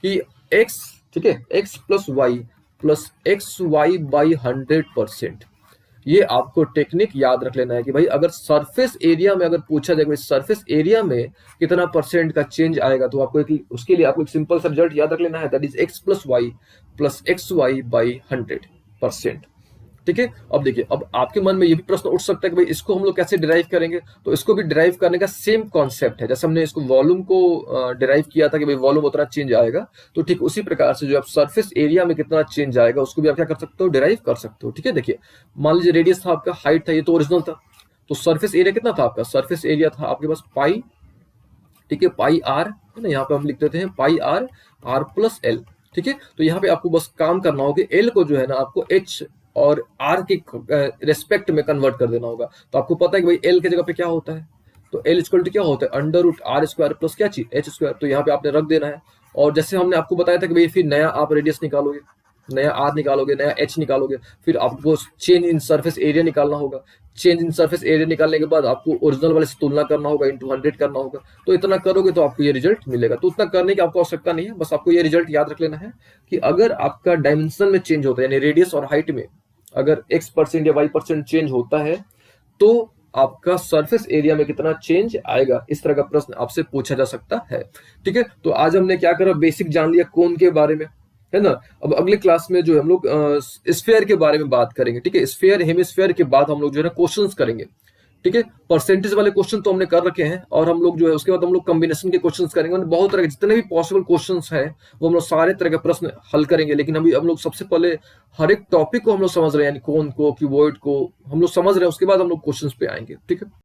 कि x, ठीक है, x plus x y by 100%, ये आपको टेक्निक याद रख लेना है कि भाई अगर सरफेस एरिया में अगर पूछा जाए कि सरफेस एरिया में कितना परसेंट का चेंज आएगा, तो आपको उसके लिए आपको एक सिंपल सा रिजल्ट याद रख लेना है, that is x plus x y by 100%। ठीक है, अब देखिए, अब आपके मन में ये भी प्रश्न उठ सकता है कि भाई इसको हम लोग कैसे डिराइव करेंगे। तो इसको भी डिराइव करने का सेम कॉन्सेप्ट है, जैसे हमने इसको वॉल्यूम को डिराइव किया था कि भाई वॉल्यूम उतना चेंज आएगा, तो ठीक उसी प्रकार से जो आप सरफेस एरिया में कितना चेंज आएगा उसको भी आप क्या कर सकते हो, डिराइव कर सकते हो। ठीक है, देखिए मान लीजिए रेडियस था आपका, हाइट था, ये तो ओरिजिनल था, तो सरफेस एरिया कितना था आपका, सरफेस एरिया था आपके पास पाई, ठीक है, पाई आर है ना, यहाँ पे हम लिख देते हैं पाई आर, आर प्लस एल। ठीक है, तो यहाँ पे आपको बस काम करना होगा, एल को जो है ना आपको एच और आर के रेस्पेक्ट में कन्वर्ट कर देना होगा। तो आपको पता है कि भाई एल की जगह पे क्या होता है, तो एल इक्वल टू क्या होता है, under root R square plus क्या चीज, एच स्क्वायर। तो यहाँ पे आपने रख देना है। और जैसे हमने आपको बताया था कि भाई फिर नया आप रेडियस निकालोगे, नया आर निकालोगे, नया एच निकालोगे, फिर आपको चेंज इन सरफेस एरिया निकालना होगा। चेंज इन सरफेस एरिया निकालने के बाद आपको ओरिजिनल वाले से तुलना करना होगा, इंटू 100 करना होगा। तो इतना करोगे तो आपको ये रिजल्ट मिलेगा। तो उतना करने की आपको आवश्यकता नहीं है, बस आपको ये रिजल्ट याद रख लेना है कि अगर आपका डायमेंशन में चेंज होता है, यानी रेडियस और हाइट में अगर x% या y% चेंज होता है, तो आपका सरफेस एरिया में कितना चेंज आएगा, इस तरह का प्रश्न आपसे पूछा जा सकता है। ठीक है, तो आज हमने क्या करा, बेसिक जान लिया कोन के बारे में, है ना। अब अगले क्लास में जो हम लोग स्फीयर के बारे में बात करेंगे। ठीक है, स्फीयर हेमिस्फीयर के बाद हम लोग जो है ना क्वेश्चंस करेंगे। ठीक है, परसेंटेज वाले क्वेश्चन तो हमने कर रखे हैं, और हम लोग जो है उसके बाद हम लोग कॉम्बिनेशन के क्वेश्चंस करेंगे। बहुत तरह के जितने भी पॉसिबल क्वेश्चंस हैं वो हम लोग सारे तरह के प्रश्न हल करेंगे। लेकिन अभी हम लोग सबसे पहले हर एक टॉपिक को हम लोग समझ रहे हैं, यानी कोन को, क्यूबॉइड को हम लोग समझ रहे हैं, उसके बाद हम लोग क्वेश्चंस पे आएंगे। ठीक है।